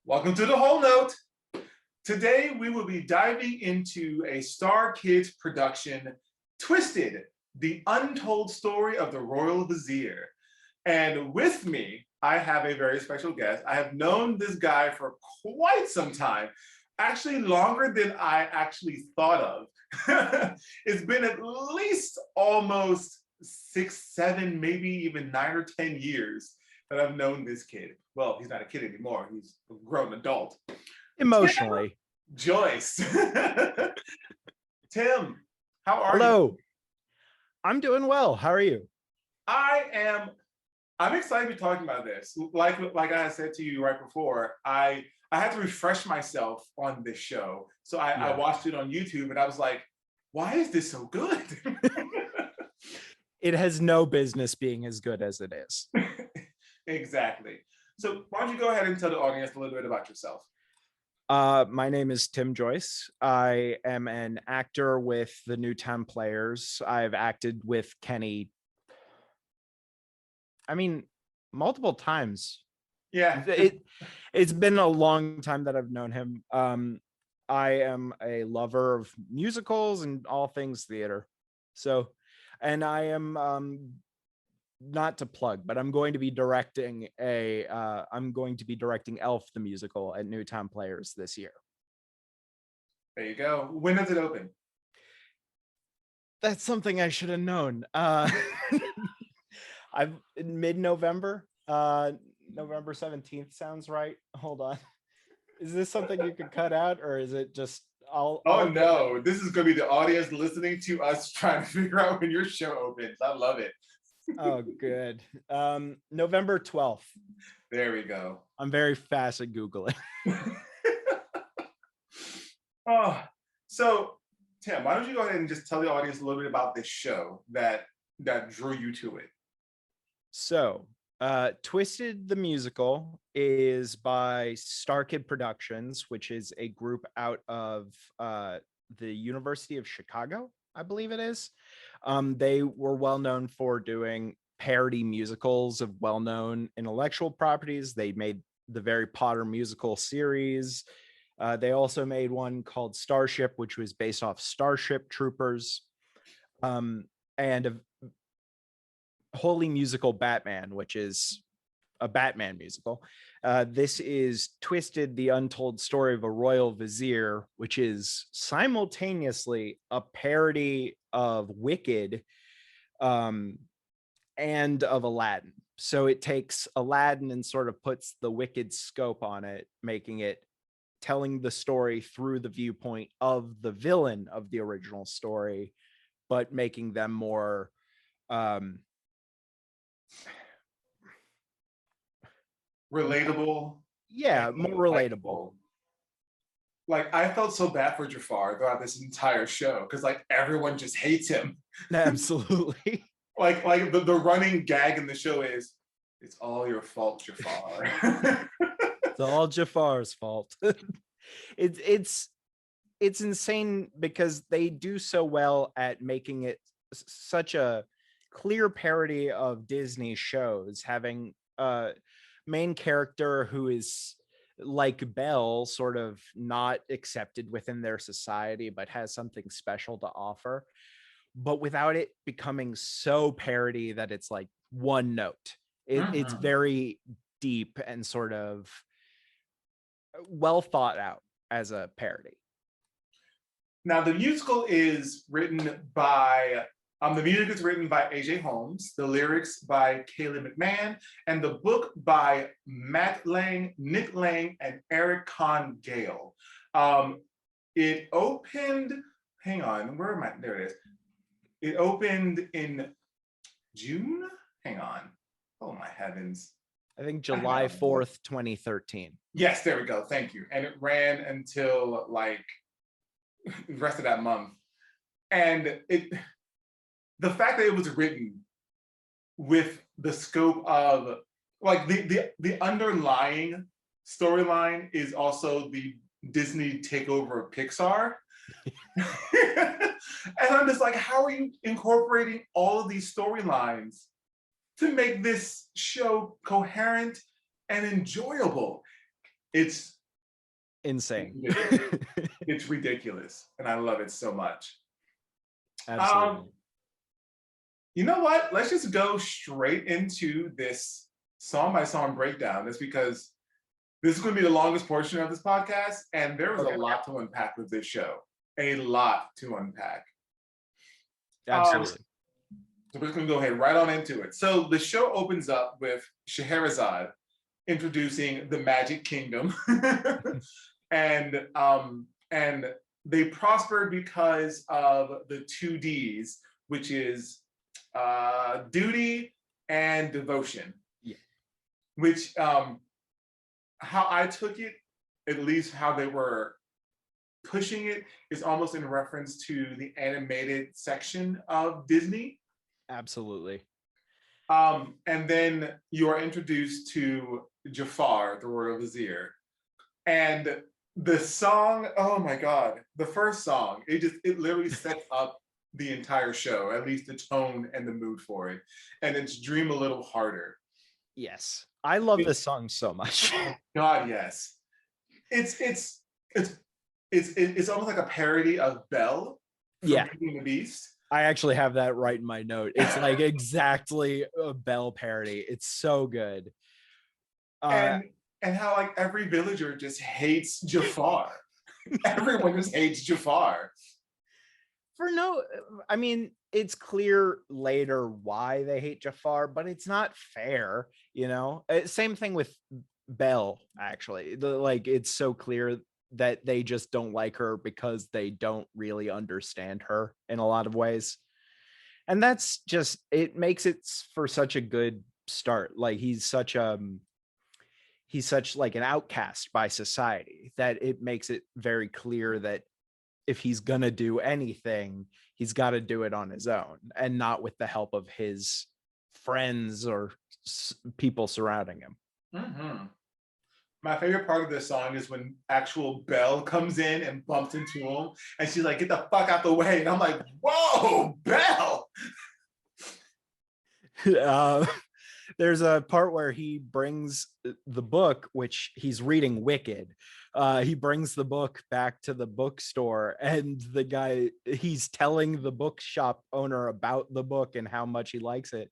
Welcome to the Whole Note. Today we will be diving into a Star Kids production, Twisted, the untold story of the Royal Vizier. And with me, I have a very special guest. I have known this guy for quite some time, actually longer than I actually thought of. It's been at least almost 6, 7, maybe even 9 or 10 years that I've known this kid. Well, he's not a kid anymore. He's a grown adult. Emotionally. Joyce. Tim, how are you? Hello. I'm doing well. How are you? I'm excited to be talking about this. Like I said to you right before, I had to refresh myself on this show. So I watched it on YouTube and I was like, why is this so good? It has no business being as good as it is. Exactly. So why don't you go ahead and tell the audience a little bit about yourself? My name is Tim Joyce. I am an actor with the Newtowne Players. I've acted with Kenny, multiple times. Yeah. It's been a long time that I've known him. I am a lover of musicals and all things theater. And I am not to plug, but I'm going to be directing Elf the musical at Newtowne Players this year. There you go. When does it open? That's something I should have known. I've mid-November. November 17th sounds right. Hold on. Is this something you could cut out, or is it just no, this is going to be the audience listening to us trying to figure out when your show opens. I love it. Oh, good. November 12th. There we go. I'm very fast at Googling. So Tim, why don't you go ahead and just tell the audience a little bit about this show that drew you to it? So, Twisted the musical is by Star Kid Productions, which is a group out of the University of Chicago, I believe it is. They were well known for doing parody musicals of well-known intellectual properties. They made the Harry Potter musical series. They also made one called Starship, which was based off Starship Troopers, and a Holy Musical Batman, which is a Batman musical. This is Twisted, the untold story of a royal vizier, which is simultaneously a parody of Wicked and of Aladdin. So it takes Aladdin and sort of puts the Wicked scope on it, making it telling the story through the viewpoint of the villain of the original story, but making them more relatable. Yeah, more relatable. Like, I felt so bad for Jafar throughout this entire show because like everyone just hates him. Absolutely. like the running gag in the show is, it's all your fault, Jafar. It's all Jafar's fault. It's insane because they do so well at making it such a clear parody of Disney shows, having a main character who is like Belle, sort of not accepted within their society, but has something special to offer, but without it becoming so parody that it's like one note. It's very deep and sort of well thought out as a parody. Now, the musical is written by, the music is written by A.J. Holmes, the lyrics by Kayla McMahon, and the book by Matt Lang, Nick Lang, and Eric Con Gale. It opened, hang on, where am I? There it is. It opened in June? Hang on. Oh my heavens. I think July 4th, 2013. Yes, there we go. Thank you. And it ran until like the rest of that month. And the fact that it was written with the scope of like the underlying storyline is also the Disney takeover of Pixar. And I'm just like, how are you incorporating all of these storylines to make this show coherent and enjoyable? It's Insane. it's ridiculous, and I love it so much. Absolutely. You know what? Let's just go straight into this song by song breakdown. That's because this is going to be the longest portion of this podcast, and there was a lot to unpack with this show. A lot to unpack. Absolutely. So we're just going to go ahead right on into it. So the show opens up with Scheherazade introducing the Magic Kingdom, and they prosper because of the two Ds, which is duty and devotion. Yeah. Which how I took it, at least how they were pushing it, is almost in reference to the animated section of Disney. Absolutely. And then you are introduced to Jafar, the royal vizier. And the song, oh my God, the first song, it literally sets up the entire show, at least the tone and the mood for it. And it's Dream a Little Harder. Yes. I love this song so much. God, yes. It's almost like a parody of Belle from Beauty and the Beast. I actually have that right in my note. It's like exactly a Belle parody. It's so good. And how like every villager just hates Jafar. Everyone just hates Jafar. I mean, it's clear later why they hate Jafar, but it's not fair, you know? Same thing with Belle, actually. It's so clear that they just don't like her because they don't really understand her in a lot of ways. And that's just, it makes it for such a good start. Like he's such like an outcast by society that it makes it very clear that if he's gonna do anything, he's got to do it on his own and not with the help of his friends or people surrounding him. Mm-hmm. My favorite part of this song is when actual Belle comes in and bumps into him, and she's like, "Get the fuck out the way!" And I'm like, "Whoa, Belle!" There's a part where he brings the book, which he's reading Wicked. He brings the book back to the bookstore, and the guy, he's telling the bookshop owner about the book and how much he likes it.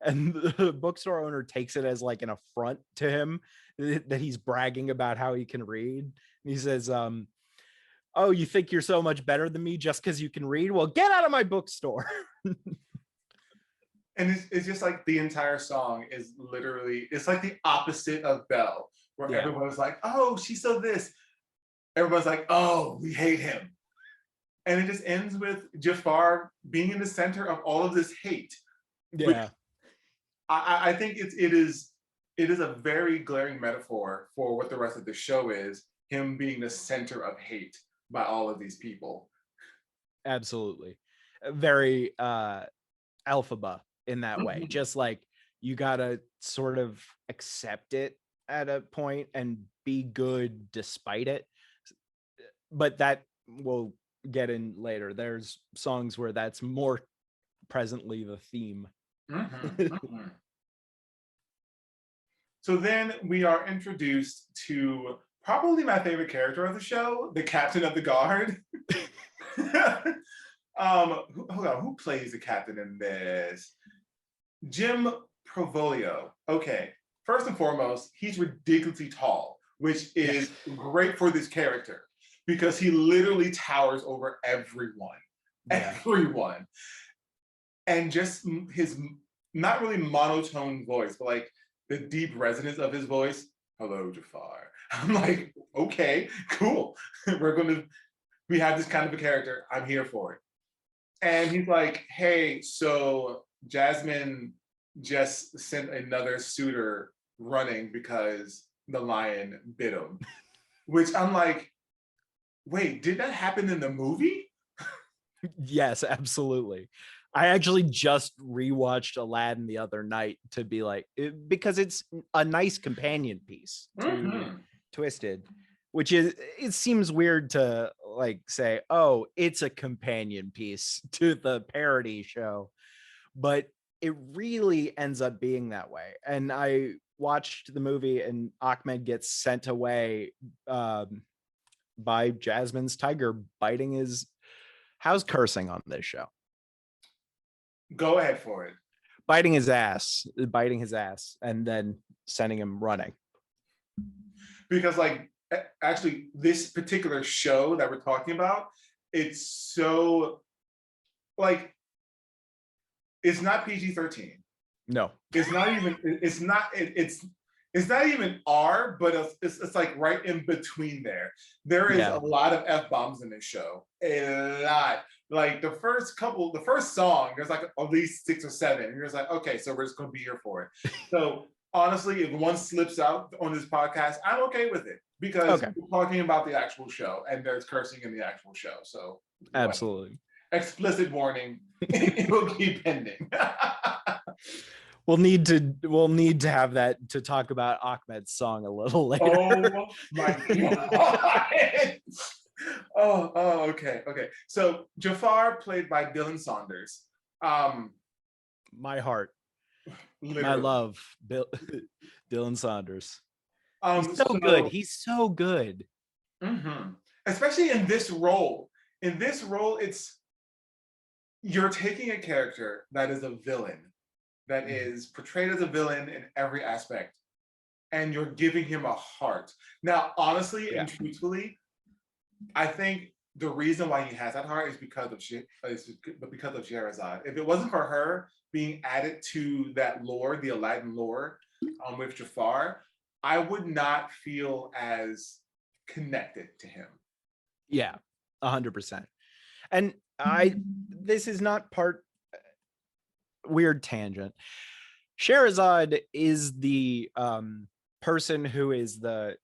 And the bookstore owner takes it as like an affront to him that he's bragging about how he can read. And he says, "Oh, you think you're so much better than me just because you can read? Well, get out of my bookstore." And it's just like the entire song is literally, it's like the opposite of Belle, where everyone's like, "Oh, she's so this." Everyone's like, "Oh, we hate him." And it just ends with Jafar being in the center of all of this hate. Yeah. I think it is a very glaring metaphor for what the rest of the show is, him being the center of hate by all of these people. Absolutely. Very Alphaba in that way. Just like you gotta sort of accept it at a point and be good despite it. But that we'll get in later. There's songs where that's more presently the theme. So then we are introduced to probably my favorite character of the show, the captain of the guard. Hold on, who plays the captain in this? Jim Provolio. Okay, first and foremost, he's ridiculously tall, which is great for this character because he literally towers over everyone. Everyone. And just his not really monotone voice, but like the deep resonance of his voice. "Hello, Jafar." I'm like, okay, cool. We have this kind of a character. I'm here for it. And he's like, "Hey, so Jasmine just sent another suitor running because the lion bit him." Which I'm like, wait, did that happen in the movie? Yes, absolutely. I actually just rewatched Aladdin the other night to be like, because it's a nice companion piece to Twisted, which is, it seems weird to like say, oh, it's a companion piece to the parody show, but it really ends up being that way. And I watched the movie and Ahmed gets sent away by Jasmine's tiger biting his. How's cursing on this show? Go ahead for it. Biting his ass, and then sending him running. Because like actually this particular show that we're talking about, it's so like it's not PG-13. No, It's not even it's not even R, but it's like right in between there. There is a lot of F-bombs in this show. A lot. Like the first song, there's like at least 6 or 7. And you're just like, okay, so we're just gonna be here for it. So honestly, if one slips out on this podcast, I'm okay with it because we're talking about the actual show and there's cursing in the actual show. So absolutely. Explicit warning. It will keep pending. We'll need to have that to talk about Ahmed's song a little later. Oh my God. Okay. So Jafar, played by Dylan Saunders. My heart, Literally. my love, Dylan Saunders. He's good. He's so good. Mm-hmm. Especially in this role. In this role, you're taking a character that is a villain, that is portrayed as a villain in every aspect, and you're giving him a heart. Now, honestly and truthfully, I think the reason why he has that heart is because of Sherazade. If it wasn't for her being added to that lore, the Aladdin lore, with Jafar, I would not feel as connected to him. Yeah, 100%. And this is not part. Weird tangent. Sherazade is the person who is the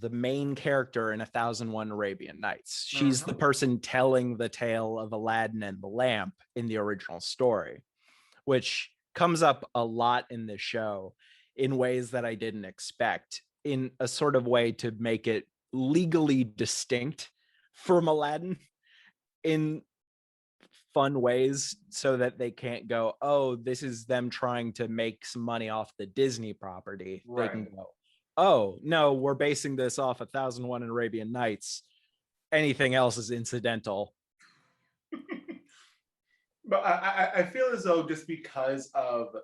main character in 1001 Arabian Nights. She's the person telling the tale of Aladdin and the lamp in the original story, which comes up a lot in the show in ways that I didn't expect, in a sort of way to make it legally distinct from Aladdin in fun ways, so that they can't go, oh, this is them trying to make some money off the Disney property. Right. They can go, oh no, we're basing this off 1001 Arabian Nights. Anything else is incidental. But I feel as though just because of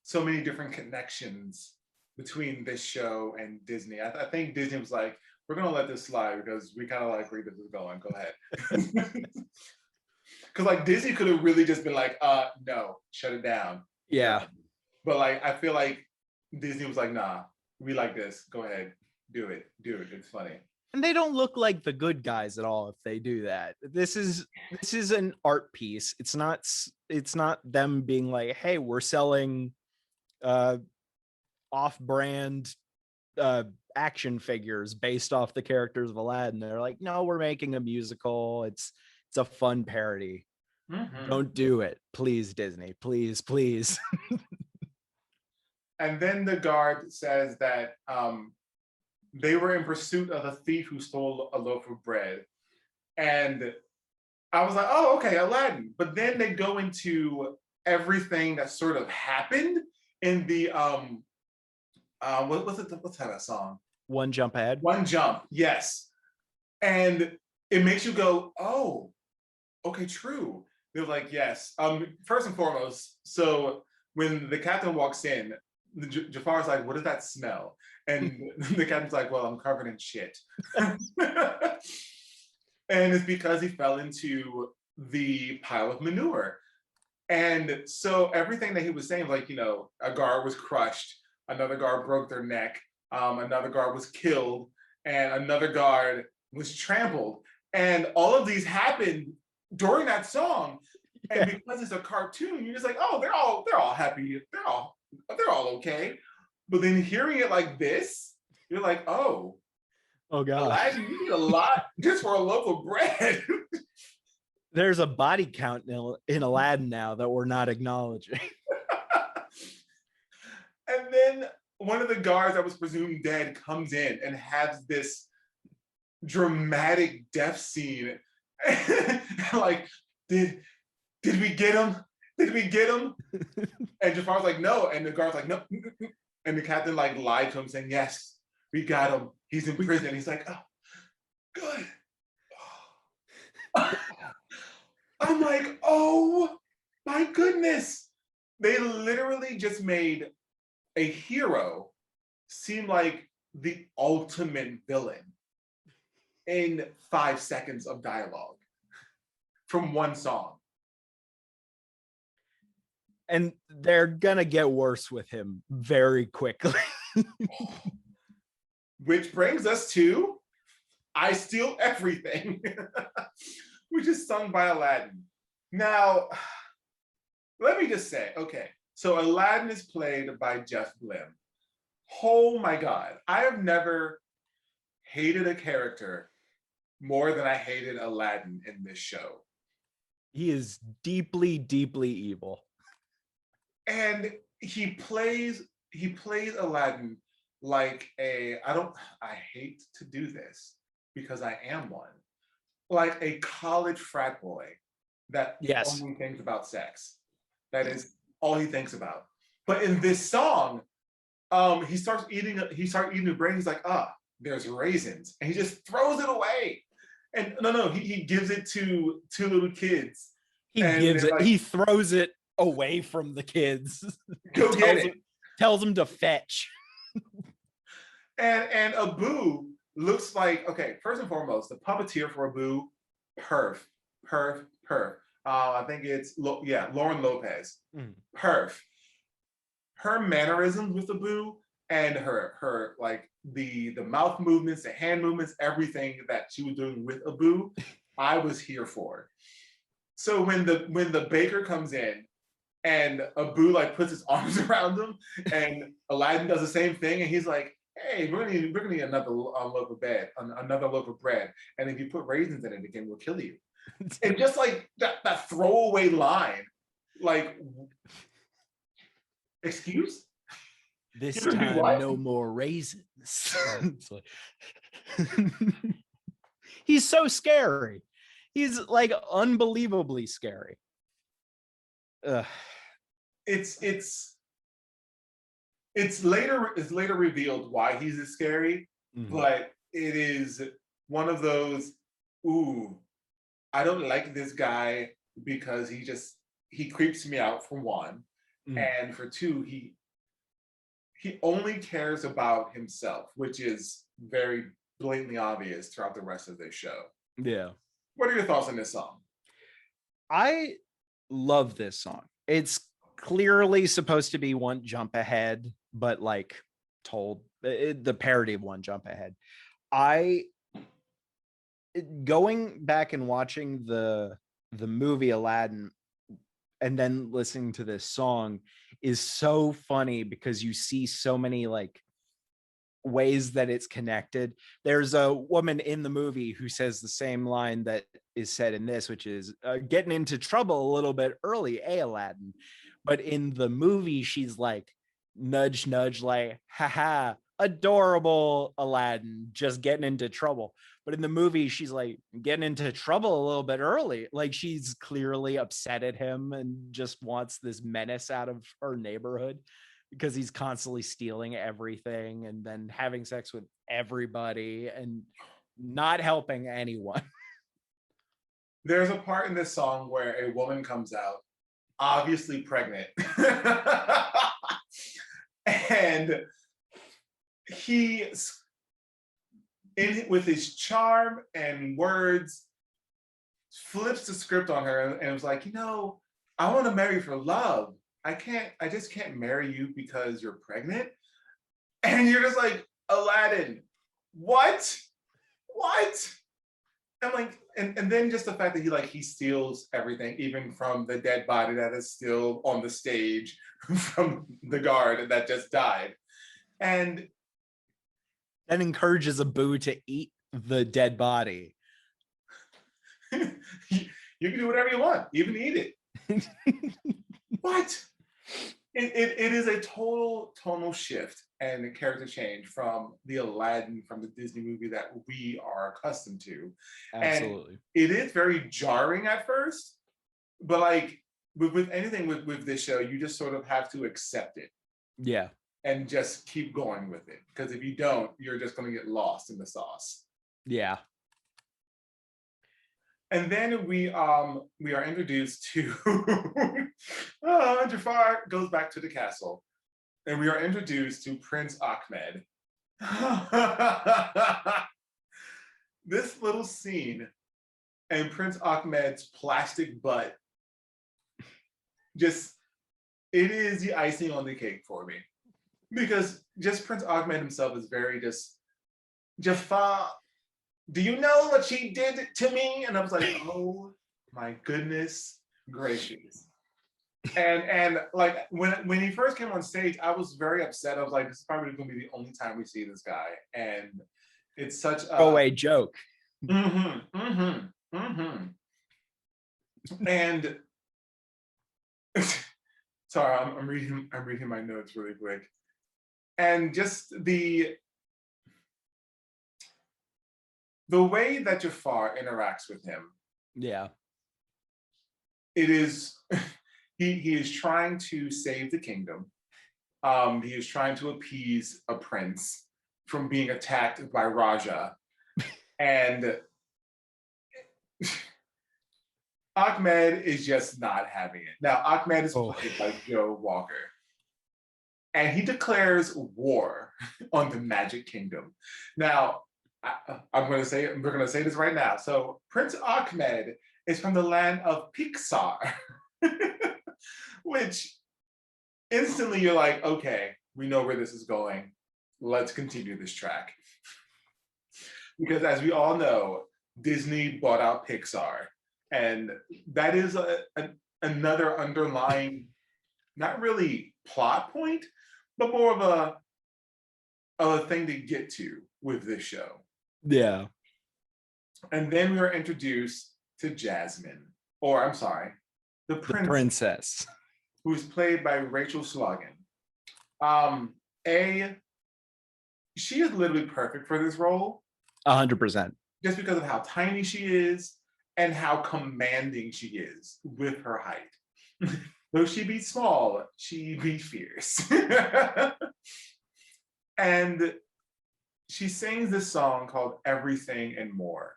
so many different connections between this show and Disney, I think Disney was like, we're gonna let this slide because we kind of like where this is going. Go ahead. Because like Disney could have really just been like, no, shut it down. Yeah. But like I feel like Disney was like, nah, we like this. Go ahead, do it. It's funny. And they don't look like the good guys at all if they do that. This is an art piece. It's not them being like, hey, we're selling off-brand action figures based off the characters of Aladdin. They're like, no, we're making a musical. It's a fun parody. Don't do it, please, Disney, please. And then the guard says that they were in pursuit of a thief who stole a loaf of bread, and I was like, oh, okay, Aladdin. But then they go into everything that sort of happened in the what's that song? One Jump Ahead. One Jump, yes. And it makes you go, oh, okay, true. They're like, yes. First and foremost, so when the captain walks in, Jafar's like, what does that smell? And the captain's like, well, I'm covered in shit. And it's because he fell into the pile of manure. And so everything that he was saying, like, you know, a guard was crushed, another guard broke their neck, another guard was killed, and another guard was trampled. And all of these happened during that song. And because it's a cartoon, you're just like, oh, they're all happy, they're all okay. But then hearing it like this, you're like, oh god, Aladdin, you need a lot just for a loaf of bread. There's a body count in Aladdin now that we're not acknowledging. And then one of the guards that was presumed dead comes in and has this dramatic death scene. Like, did we get him? Did we get him? And Jafar's like, no. And the guard's like, no, And the captain like lied to him saying, yes, we got him. He's in prison. He's like, oh, good. I'm like, oh my goodness. They literally just made a hero seem like the ultimate villain in 5 seconds of dialogue from one song. And they're gonna get worse with him very quickly. Which brings us to I Steal Everything, which is sung by Aladdin. Now, let me just say, okay, so Aladdin is played by Jeff Blim. Oh my God, I have never hated a character more than I hated Aladdin in this show. He is deeply, deeply evil. And he plays Aladdin like I hate to do this because I am one, like a college frat boy that Yes. only thinks about sex. That is all he thinks about. But in this song, he starts eating the brain. He's like, there's raisins. And he just throws it away. And no, he gives it to two little kids. He throws it away from the kids. Go get it. Tells them to fetch. And Abu looks like, okay, first and foremost, the puppeteer for Abu, perf. I think it's, Lauren Lopez. Perf. Her mannerisms with Abu and her like the mouth movements, the hand movements, everything that she was doing with Abu, I was here for. So when the baker comes in and Abu like puts his arms around him, and Aladdin does the same thing, and he's like, "Hey, we're gonna need another loaf of bread, and if you put raisins in it again, we'll kill you." And just like that throwaway line, like, excuse? This time, no more raisins. He's so scary. He's like unbelievably scary. Ugh. It's later revealed why he's scary, but it is one of those, ooh, I don't like this guy because he creeps me out, for one. And for two, he only cares about himself, which is very blatantly obvious throughout the rest of this show. Yeah. What are your thoughts on this song? I love this song. It's clearly supposed to be One Jump Ahead, but like told the parody of One Jump Ahead. Going back and watching the movie Aladdin and then listening to this song is so funny because you see so many like ways that it's connected. There's a woman in the movie who says the same line that is said in this, which is getting into trouble a little bit early, Aladdin. But in the movie, she's like, nudge, nudge, like, haha, adorable Aladdin, just getting into trouble. But in the movie, she's like getting into trouble a little bit early. Like she's clearly upset at him and just wants this menace out of her neighborhood because he's constantly stealing everything and then having sex with everybody and not helping anyone. There's a part in this song where a woman comes out, obviously pregnant. And he, with his charm and words, flips the script on her and was like, I want to marry for love. I just can't marry you because you're pregnant. And you're just like, Aladdin, what? I'm like, and then just the fact that he steals everything, even from the dead body that is still on the stage from the guard that just died. And that encourages Abu to eat the dead body. You can do whatever you want, even eat it. What? It is a total tonal shift and a character change from the Aladdin from the Disney movie that we are accustomed to. Absolutely. And it is very jarring at first, but like with anything with this show, you just sort of have to accept it. Yeah. and just keep going with it. Because if you don't, you're just going to get lost in the sauce. Yeah. And then we are introduced to Jafar goes back to the castle, and we are introduced to Prince Ahmed. This little scene and Prince Ahmed's plastic butt, just, it is the icing on the cake for me. Because just Prince Ahmed himself is very just, Jafar, do you know what she did to me? And I was like, oh my goodness gracious. And like when he first came on stage, I was very upset. I was like, this is probably gonna be the only time we see this guy. And it's such a throwaway joke. And sorry, I'm reading my notes really quick. And just the way that Jafar interacts with him. Yeah. It is he is trying to save the kingdom. He is trying to appease a prince from being attacked by Raja. And Ahmed is just not having it. Now, Ahmed is played by Joe Walker. And he declares war on the Magic Kingdom. Now, we're gonna say this right now. So Prince Ahmed is from the land of Pixar, which instantly you're like, okay, we know where this is going. Let's continue this track. Because as we all know, Disney bought out Pixar. And that is another underlying, not really plot point, but more of a thing to get to with this show. Yeah. And then we are introduced to Jasmine, or I'm sorry, the princess, who's played by Rachel Schlagen. She is literally perfect for this role. 100%. Just because of how tiny she is and how commanding she is with her height. Though she be small, she be fierce. And she sings this song called Everything and More,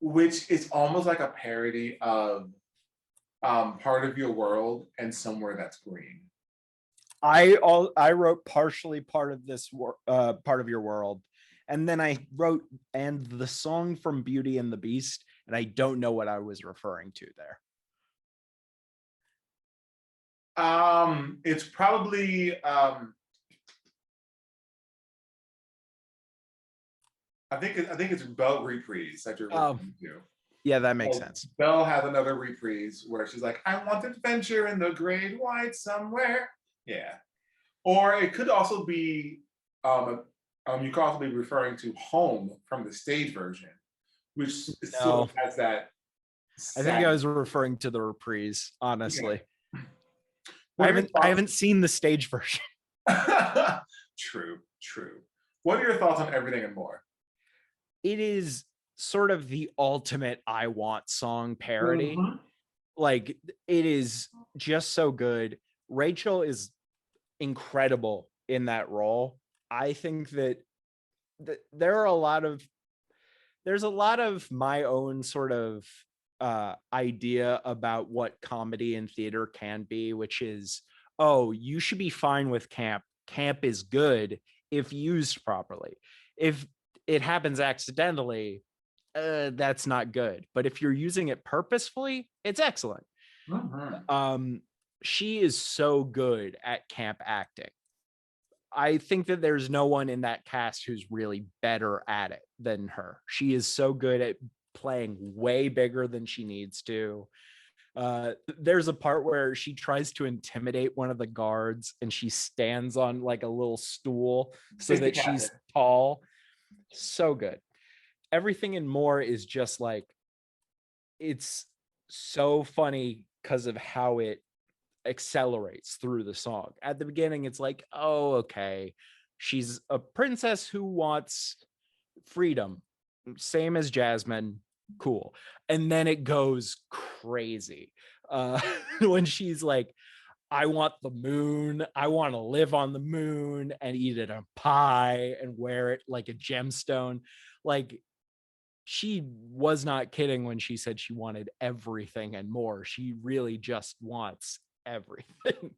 which is almost like a parody of Part of Your World and Somewhere That's Green. I wrote partially part of this Part of Your World, and then I wrote and the song from Beauty and the Beast, and I don't know what I was referring to there. It's probably I think it's Belle Reprise that you're referring to. Yeah, that makes sense. Belle has another reprise where she's like, I want adventure in the great white somewhere. Yeah. Or it could also be, you could also be referring to Home from the stage version, which still has that. I think I was referring to the reprise, honestly. Yeah. I haven't seen the stage version. True. What are your thoughts on Everything and More? It is sort of the ultimate I Want song parody. Mm-hmm. Like, it is just so good. Rachel is incredible in that role. I think that there's a lot of my own sort of idea about what comedy and theater can be, which is, oh, you should be fine with camp. Camp is good if used properly. If it happens accidentally, that's not good. But if you're using it purposefully, it's excellent. Mm-hmm. She is so good at camp acting. I think that there's no one in that cast who's really better at it than her. She is so good at playing way bigger than she needs to. There's a part where she tries to intimidate one of the guards and she stands on like a little stool so that she's tall. So good. Everything and More is just like, it's so funny because of how it accelerates through the song. At the beginning, it's like, oh, okay, she's a princess who wants freedom, same as Jasmine, cool. And then it goes crazy when she's like, I want the moon. I want to live on the moon and eat it a pie and wear it like a gemstone. Like, she was not kidding when she said she wanted everything and more. She really just wants everything.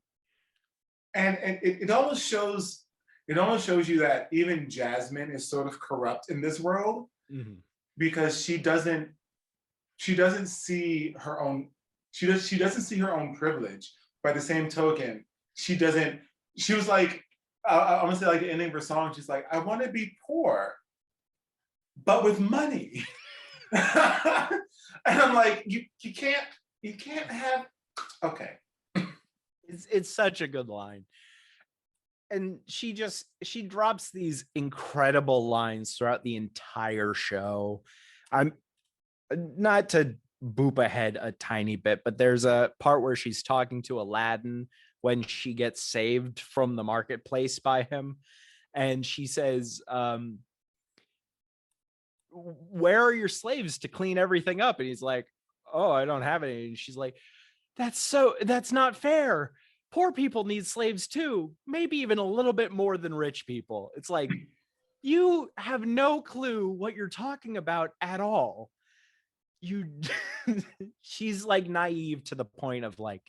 And it almost shows you that even Jasmine is sort of corrupt in this world, because she doesn't see her own privilege. By the same token, she was like, I'm gonna say like the ending of her song, she's like, I want to be poor, but with money. And I'm like, you can't have, okay. It's such a good line. And she drops these incredible lines throughout the entire show. I'm not to boop ahead a tiny bit, but there's a part where she's talking to Aladdin when she gets saved from the marketplace by him. And she says, where are your slaves to clean everything up? And he's like, oh, I don't have any. And she's like, that's not fair. Poor people need slaves too, maybe even a little bit more than rich people. It's like, you have no clue what you're talking about at all. She's like naive to the point of like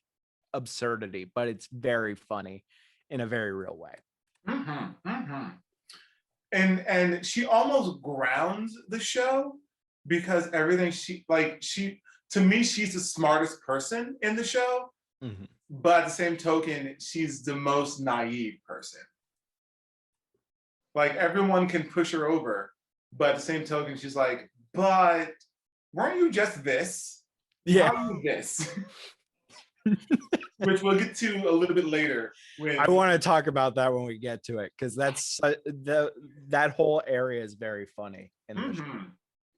absurdity, but it's very funny in a very real way. And she almost grounds the show, because everything to me, she's the smartest person in the show, but at the same token, she's the most naive person. Like, everyone can push her over, but at the same token, she's like, but weren't you just this? Yeah. How are you this? Which we'll get to a little bit later. I want to talk about that when we get to it, because that's that whole area is very funny.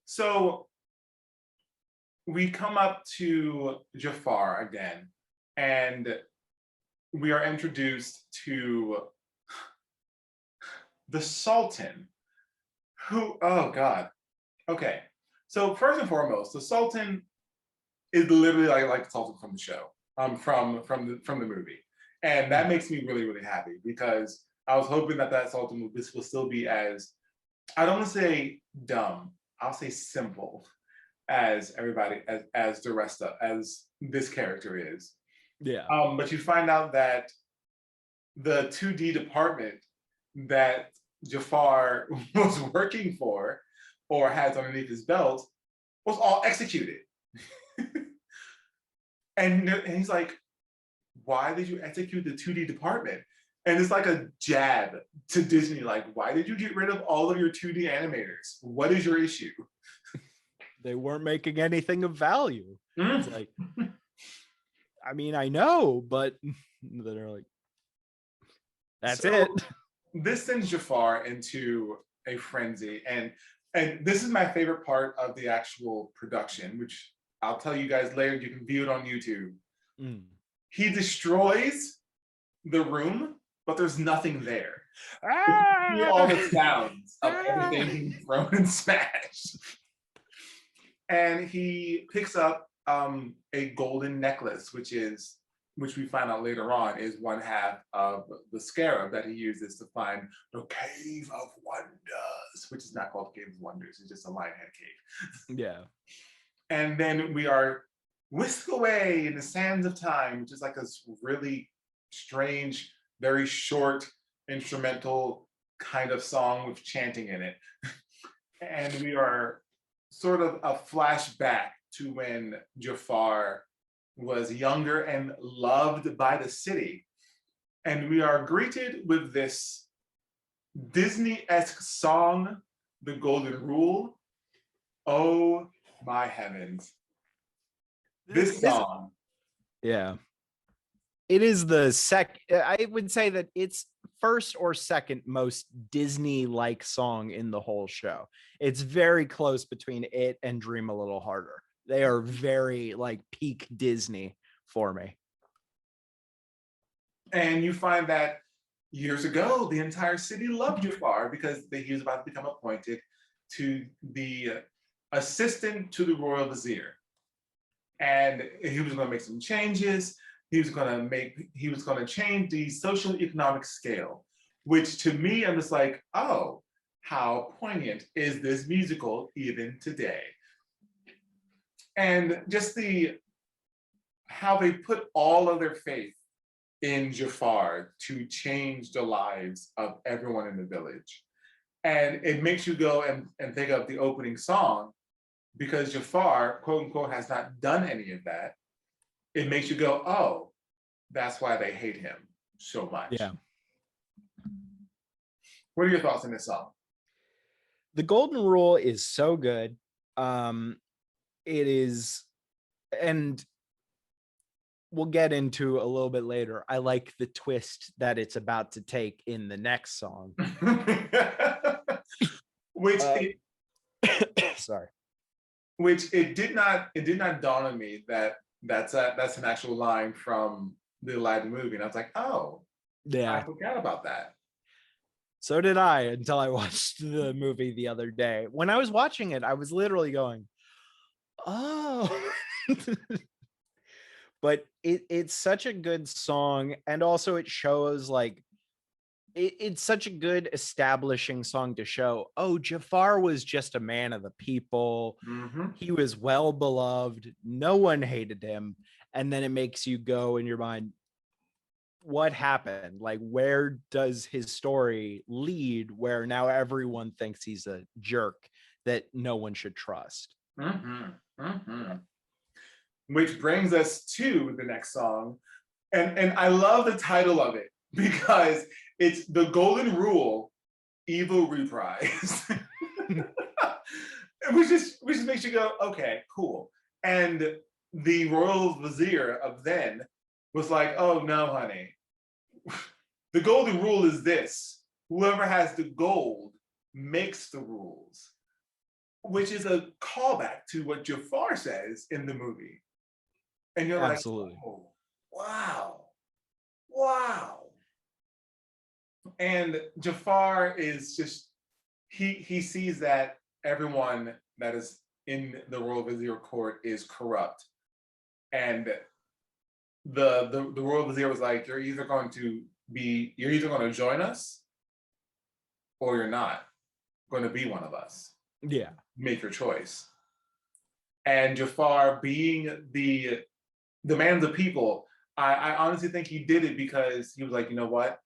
So we come up to Jafar again, and we are introduced to the Sultan, who, oh God. Okay, so first and foremost, the Sultan is literally like the Sultan from the show, from the movie. And that makes me really, really happy, because I was hoping that Sultan will still be as, I don't want to say dumb, I'll say simple as everybody, as the rest of, as this character is. Yeah. But you find out that the 2D department that Jafar was working for, or has underneath his belt, was all executed. and he's like, why did you execute the 2D department? And it's like a jab to Disney, like, why did you get rid of all of your 2D animators? What is your issue? They weren't making anything of value. It's like, I mean, I know, but they're like, that's it. This sends Jafar into a frenzy. And this is my favorite part of the actual production, which I'll tell you guys later. You can view it on YouTube. He destroys the room, but there's nothing there. You hear all the sounds of everything being thrown and smashed. And he picks up a golden necklace, which we find out later on is one half of the scarab that he uses to find the Cave of Wonders, which is not called the Cave of Wonders, it's just a lionhead cave. Yeah. And then we are whisked away in the sands of time, which is like a really strange, very short instrumental kind of song with chanting in it. And we are sort of a flashback to when Jafar was younger and loved by the city. And we are greeted with this Disney-esque song, The Golden Rule. Oh my heavens. This song. Yeah. It is I would say that it's first or second most Disney-like song in the whole show. It's very close between it and Dream a Little Harder. They are very like peak Disney for me. And you find that years ago, the entire city loved Jafar because he was about to become appointed to the assistant to the royal vizier. And he was going to make some changes. he was going to change the social economic scale, which to me, I'm just like, oh, how poignant is this musical even today? And just how they put all of their faith in Jafar to change the lives of everyone in the village. And it makes you go and think of the opening song, because Jafar, quote unquote, has not done any of that. It makes you go, oh, that's why they hate him so much. Yeah. What are your thoughts on this song? The Golden Rule is so good. It is, and we'll get into a little bit later. I like the twist that it's about to take in the next song. Sorry. Which it did not dawn on me that that's an actual line from the Aladdin movie. And I was like, oh, yeah, I forgot about that. So did I, until I watched the movie the other day. When I was watching it, I was literally going, oh. But it's such a good song. And also it shows like, it's such a good establishing song to show, oh, Jafar was just a man of the people. Mm-hmm. He was well beloved. No one hated him. And then it makes you go in your mind, what happened? Like, where does his story lead where now everyone thinks he's a jerk that no one should trust? Mm-hmm. Mm-hmm. Which brings us to the next song. And I love the title of it because it's The Golden Rule, Evil Reprised. which just makes you go, okay, cool. And the royal vizier of then was like, oh no, honey. The golden rule is this: whoever has the gold makes the rules, which is a callback to what Jafar says in the movie. And you're Absolutely. Like, oh, wow. And Jafar is just, he sees that everyone that is in the royal vizier court is corrupt. And the royal vizier was like, you're either going to join us or you're not going to be one of us. Yeah. Make your choice. And Jafar, being the man of the people, I honestly think he did it because he was like, you know what?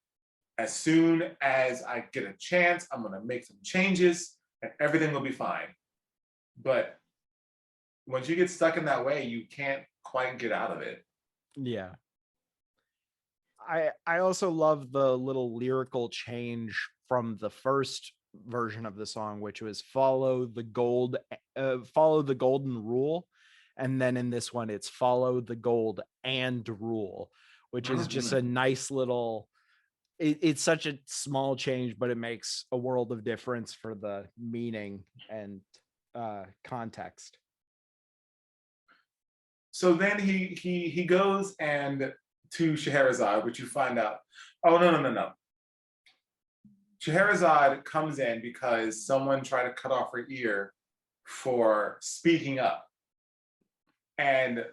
As soon as I get a chance, I'm going to make some changes and everything will be fine. But once you get stuck in that way, you can't quite get out of it. Yeah. I also love the little lyrical change from the first version of the song, which was follow the golden rule. And then in this one, it's follow the gold and rule, which is just a nice little, it's such a small change, but it makes a world of difference for the meaning and context. So then he goes and to Scheherazade, which you find out, oh, no. Scheherazade comes in because someone tried to cut off her ear for speaking up. And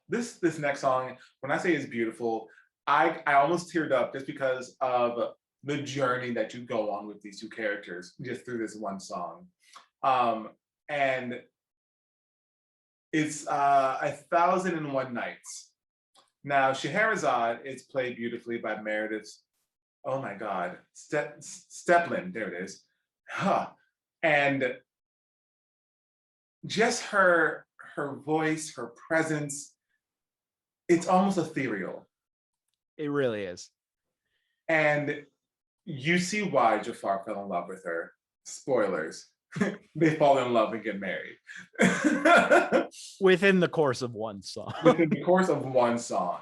this next song, when I say it's beautiful, I almost teared up just because of the journey that you go on with these two characters just through this one song. And it's 1,001 Nights. Now, Scheherazade is played beautifully by Meredith, oh my God, Steplin, there it is. And just her voice, her presence, it's almost ethereal. It really is. And you see why Jafar fell in love with her. Spoilers. They fall in love and get married. Within the course of one song. Within the course of one song.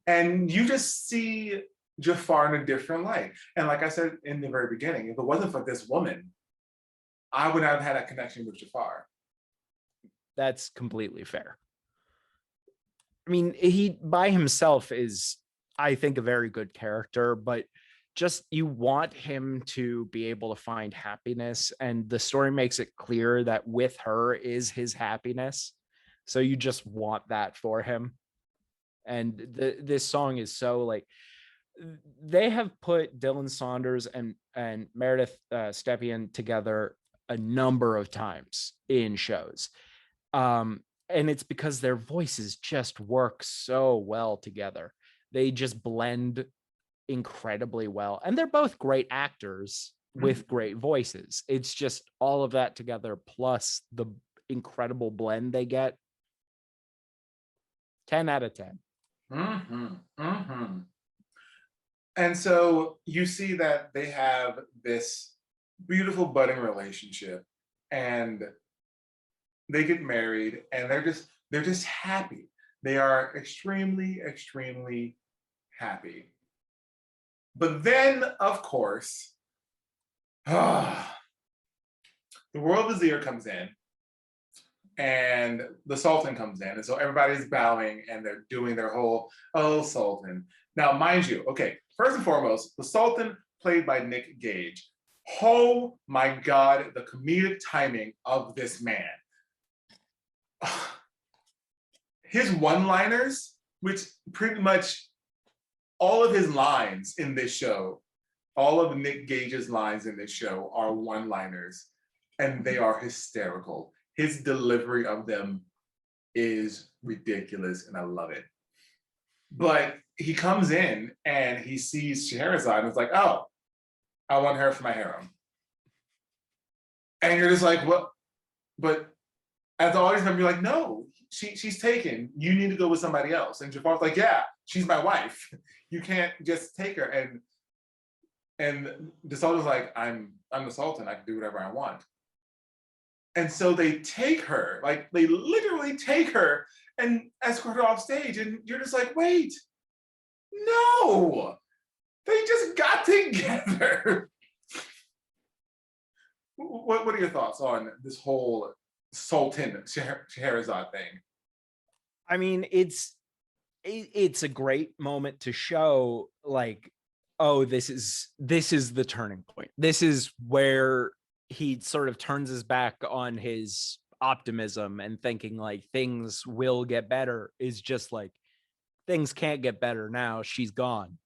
And you just see Jafar in a different light. And like I said in the very beginning, if it wasn't for this woman, I would not have had a connection with Jafar. That's completely fair. I mean, he by himself is, I think, a very good character, but just you want him to be able to find happiness, and the story makes it clear that with her is his happiness. So you just want that for him. And this song is so like, they have put Dylan Saunders and Meredith Stepien together a number of times in shows. And it's because their voices just work so well together. They just blend incredibly well. And they're both great actors with great voices. It's just all of that together, plus the incredible blend they get. 10 out of 10. And so you see that they have this beautiful budding relationship, and they get married, and they're just happy. They are extremely, extremely happy. But then, of course, the royal vizier comes in, and the Sultan comes in, and so everybody's bowing and they're doing their whole, oh, Sultan. Now, mind you, okay, first and foremost, the Sultan, played by Nick Gage. Oh my God, the comedic timing of this man. His one-liners, which pretty much all of his lines in this show, all of Nick Gage's lines in this show are one-liners, and they are hysterical. His delivery of them is ridiculous, and I love it. But he comes in and he sees Scheherazade and is like, oh, I want her for my harem. And you're just like, what? But as the audience member, you're like, no, she's taken. You need to go with somebody else. And Jafar's like, yeah, she's my wife. You can't just take her. And the Sultan's like, I'm the Sultan. I can do whatever I want. And so they take her, like they literally take her and escort her off stage. And you're just like, wait, no, they just got together. What are your thoughts on this whole Sultan Scheherazade thing? I mean, it's a great moment to show like, oh, this is the turning point. This is where he sort of turns his back on his optimism and thinking like things will get better, is just like, things can't get better now. She's gone.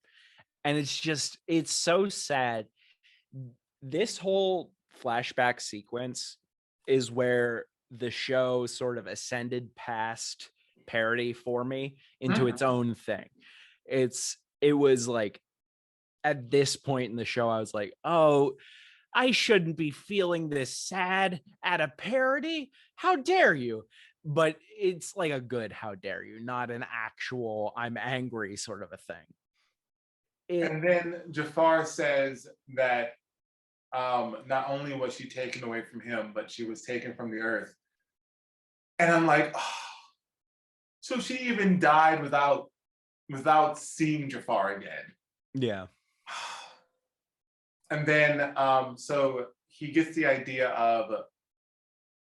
And it's so sad. This whole flashback sequence is where the show sort of ascended past parody for me into its own thing. It was like, at this point in the show, I was like, oh, I shouldn't be feeling this sad at a parody. How dare you? But it's like a good how dare you, not an actual I'm angry sort of a thing. And then Jafar says that not only was she taken away from him, but she was taken from the earth. And I'm like, oh, so she even died without seeing Jafar again. Yeah. And then, so he gets the idea of,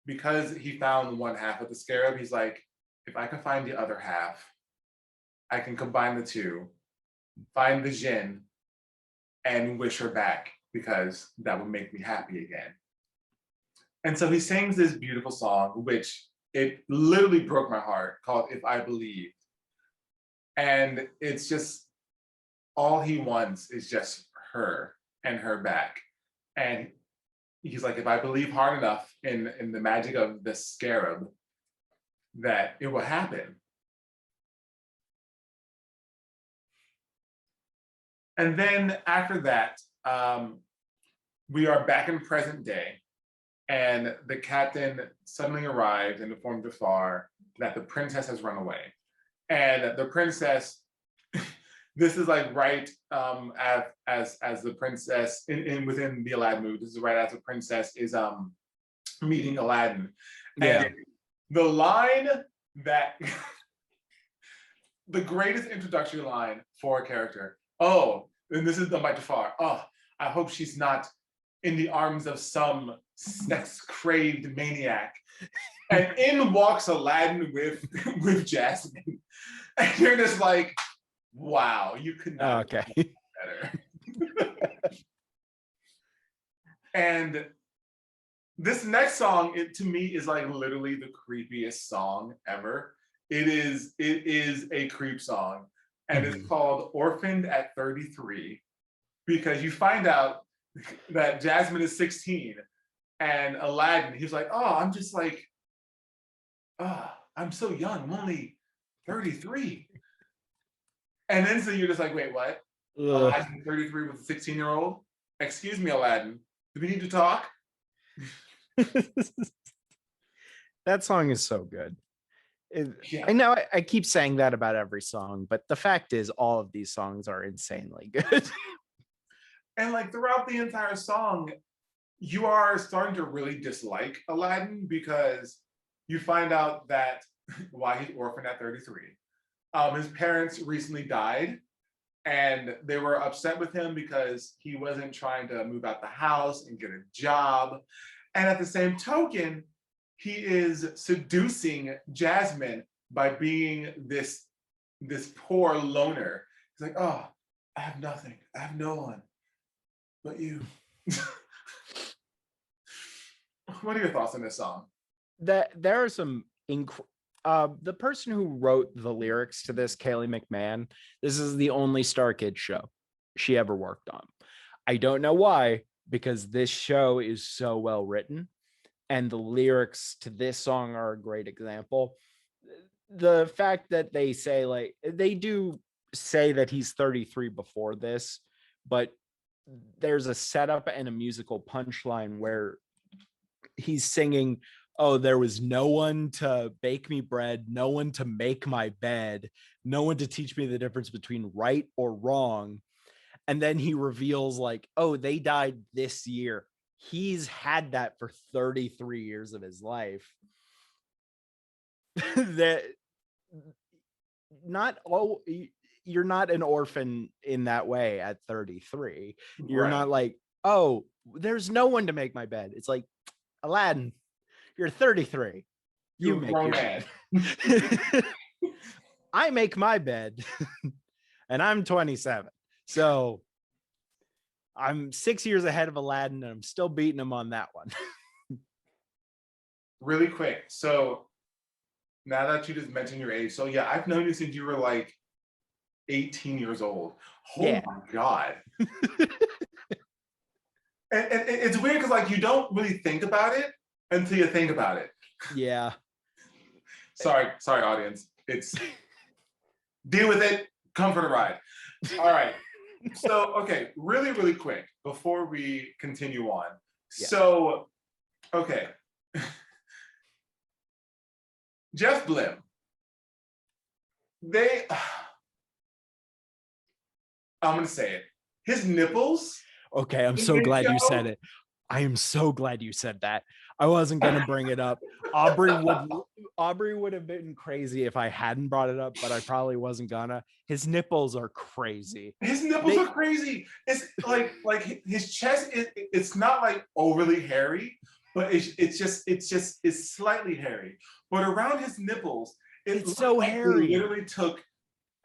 because he found one half of the scarab, he's like, if I can find the other half, I can combine the two, find the Jinn, and wish her back, because that would make me happy again. And so he sings this beautiful song, which it literally broke my heart, called If I Believed. And it's just, all he wants is just her and her back. And he's like, if I believe hard enough in the magic of the scarab, that it will happen. And then after that, we are back in present day, and the captain suddenly arrived and informed Jafar that the princess has run away. And the princess, this is like right as the princess within the Aladdin movie. This is right as the princess is meeting Aladdin. Yeah. And the line that the greatest introductory line for a character. Oh, and this is done by Jafar. Oh, I hope she's not in the arms of some sex-craved maniac. And in walks Aladdin with Jasmine. And you're just like, wow, you could not okay. do better. And this next song, to me, is like literally the creepiest song ever. It is a creep song, and it's called Orphaned at 33, because you find out that Jasmine is 16 and Aladdin, he's like, oh, I'm just like, I'm so young, I'm only 33. And then so you're just like, wait, what? Aladdin 33 with a 16-year-old? Excuse me, Aladdin, do we need to talk? That song is so good. Yeah. I know I keep saying that about every song, but the fact is all of these songs are insanely good. And like throughout the entire song, you are starting to really dislike Aladdin, because you find out that why he's orphaned at 33. His parents recently died, and they were upset with him because he wasn't trying to move out the house and get a job. And at the same token, he is seducing Jasmine by being this poor loner. He's like, oh, I have nothing. I have no one but you. What are your thoughts on this song? That there are some the person who wrote the lyrics to this, Kaylee McMahon, this is the only Star Kids show she ever worked on. I don't know why, because this show is so well written, and the lyrics to this song are a great example. The fact that they say, like, they do say that he's 33 before this, but there's a setup and a musical punchline where he's singing, oh, there was no one to bake me bread, no one to make my bed, no one to teach me the difference between right or wrong. And then he reveals, like, oh, they died this year. He's had that for 33 years of his life. That not all, you're not an orphan in that way at 33. You're not like, oh, there's no one to make my bed. It's like, Aladdin, you're 33. You make your bed. I make my bed, and I'm 27. So I'm 6 years ahead of Aladdin, and I'm still beating him on that one. Really quick. So now that you just mentioned your age, so yeah, I've known you since you were like 18 years old. Oh yeah. My God. And it's weird because like you don't really think about it until you think about it. Yeah. Sorry, audience. It's deal with it, come for the ride. All right. So, okay, really, really quick before we continue on. Yeah. So, okay. Jeff Blim. I'm gonna say it. His nipples. Okay, I'm so glad you said it. I am so glad you said that. I wasn't gonna bring it up. Aubrey would have been crazy if I hadn't brought it up, but I probably wasn't gonna. His nipples are crazy. His nipples are crazy. It's like his chest. It's not like overly hairy, but it's slightly hairy. But around his nipples, it's so like hairy. They literally took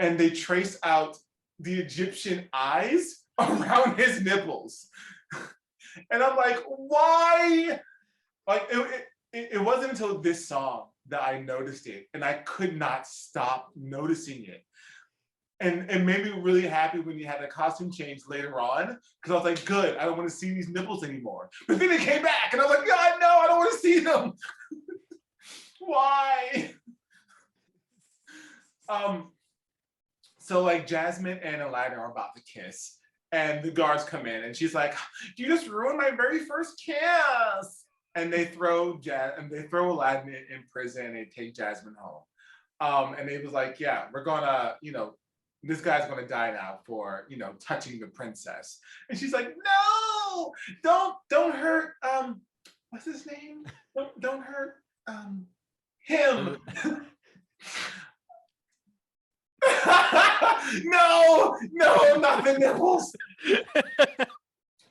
and they traced out the Egyptian eyes around his nipples. And I'm like, why? Like it wasn't until this song that I noticed it, and I could not stop noticing it. And it made me really happy when you had a costume change later on, because I was like, good, I don't want to see these nipples anymore. But then it came back, and I was like, God, no, I don't want to see them. Why? So like Jasmine and Aladdin are about to kiss, and the guards come in, and she's like, you just ruined my very first kiss. And they throw Aladdin in prison, and they take Jasmine home. And they was like, yeah, we're gonna, this guy's gonna die now for, touching the princess. And she's like, no, don't hurt, what's his name? Don't hurt him. No, not the nipples.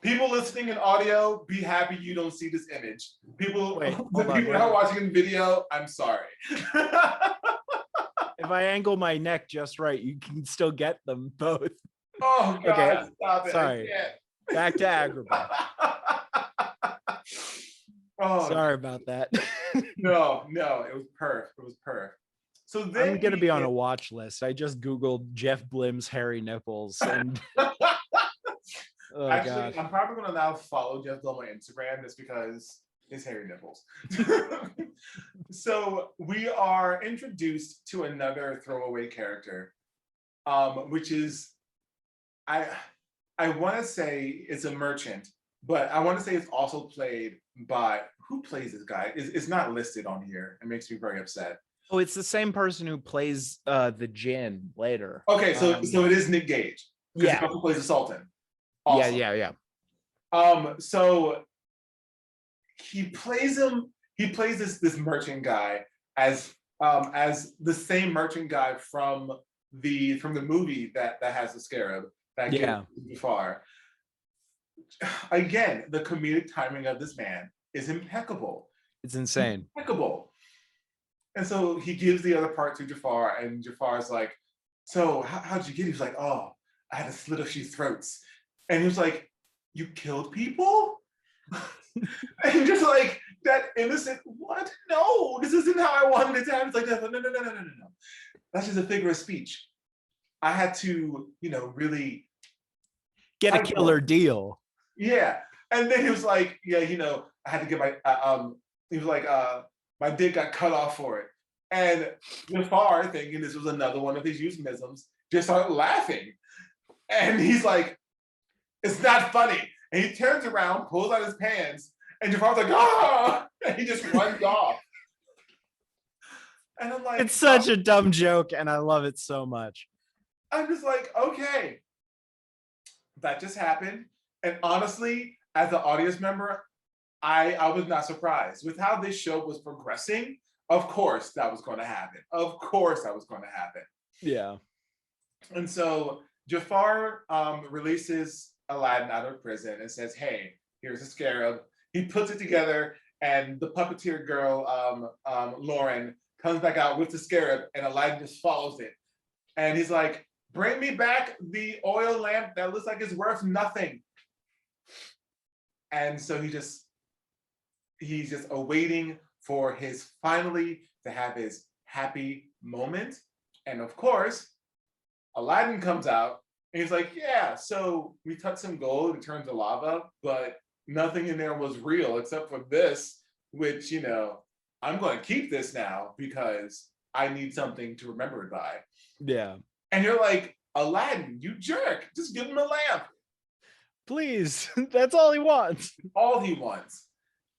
People listening in audio, be happy you don't see this image. People that are watching in video, I'm sorry. If I angle my neck just right, you can still get them both. Oh God, okay, stop it. Sorry. Back to Agrabah. Sorry about that. No, it was perfect. So then I'm gonna be on a watch list. I just Googled Jeff Blim's hairy nipples and oh actually, god. I'm probably gonna now follow Jeff Blum on Instagram just because his hairy nipples. So we are introduced to another throwaway character, which is I want to say it's a merchant, but I want to say it's also played by who plays this guy? It's not listed on here. It makes me very upset. Oh, it's the same person who plays the Jinn later. Okay, so it is Nick Gage because he Yeah. also plays the Sultan. Awesome. Yeah. So he plays him. He plays this merchant guy as the same merchant guy from the movie that has the scarab that Yeah. gets Jafar. Again, the comedic timing of this man is impeccable. It's insane. Impeccable. And so he gives the other part to Jafar, and Jafar's like, "So how'd you get it?" He was like, "Oh, I had to slit a few throats." And he was like, "You killed people?" And just like that innocent, what? No, this isn't how I wanted it to happen. It's like, no. That's just a figure of speech. I had to, really Get a killer deal. Yeah. And then he was like, yeah, I had to get my, he was like, my dick got cut off for it. And Jafar, thinking this was another one of his euphemisms, just started laughing. And he's like, it's not funny. And he turns around, pulls out his pants, and Jafar's like, ah! And he just runs off. And I'm like, it's such a dumb joke, and I love it so much. I'm just like, okay, that just happened. And honestly, as an audience member, I was not surprised with how this show was progressing. Of course, that was going to happen. Of course, that was going to happen. Yeah. And so Jafar releases Aladdin out of prison and says, "Hey, here's a scarab." He puts it together, and the puppeteer girl, Lauren, comes back out with the scarab, and Aladdin just follows it. And he's like, "Bring me back the oil lamp that looks like it's worth nothing." And so he's just awaiting for his finally to have his happy moment. And of course, Aladdin comes out and he's like, "Yeah, so we touched some gold, it turned to lava, but nothing in there was real except for this, which, I'm going to keep this now because I need something to remember it by." Yeah. And you're like, "Aladdin, you jerk, just give him a lamp." Please, that's all he wants. All he wants.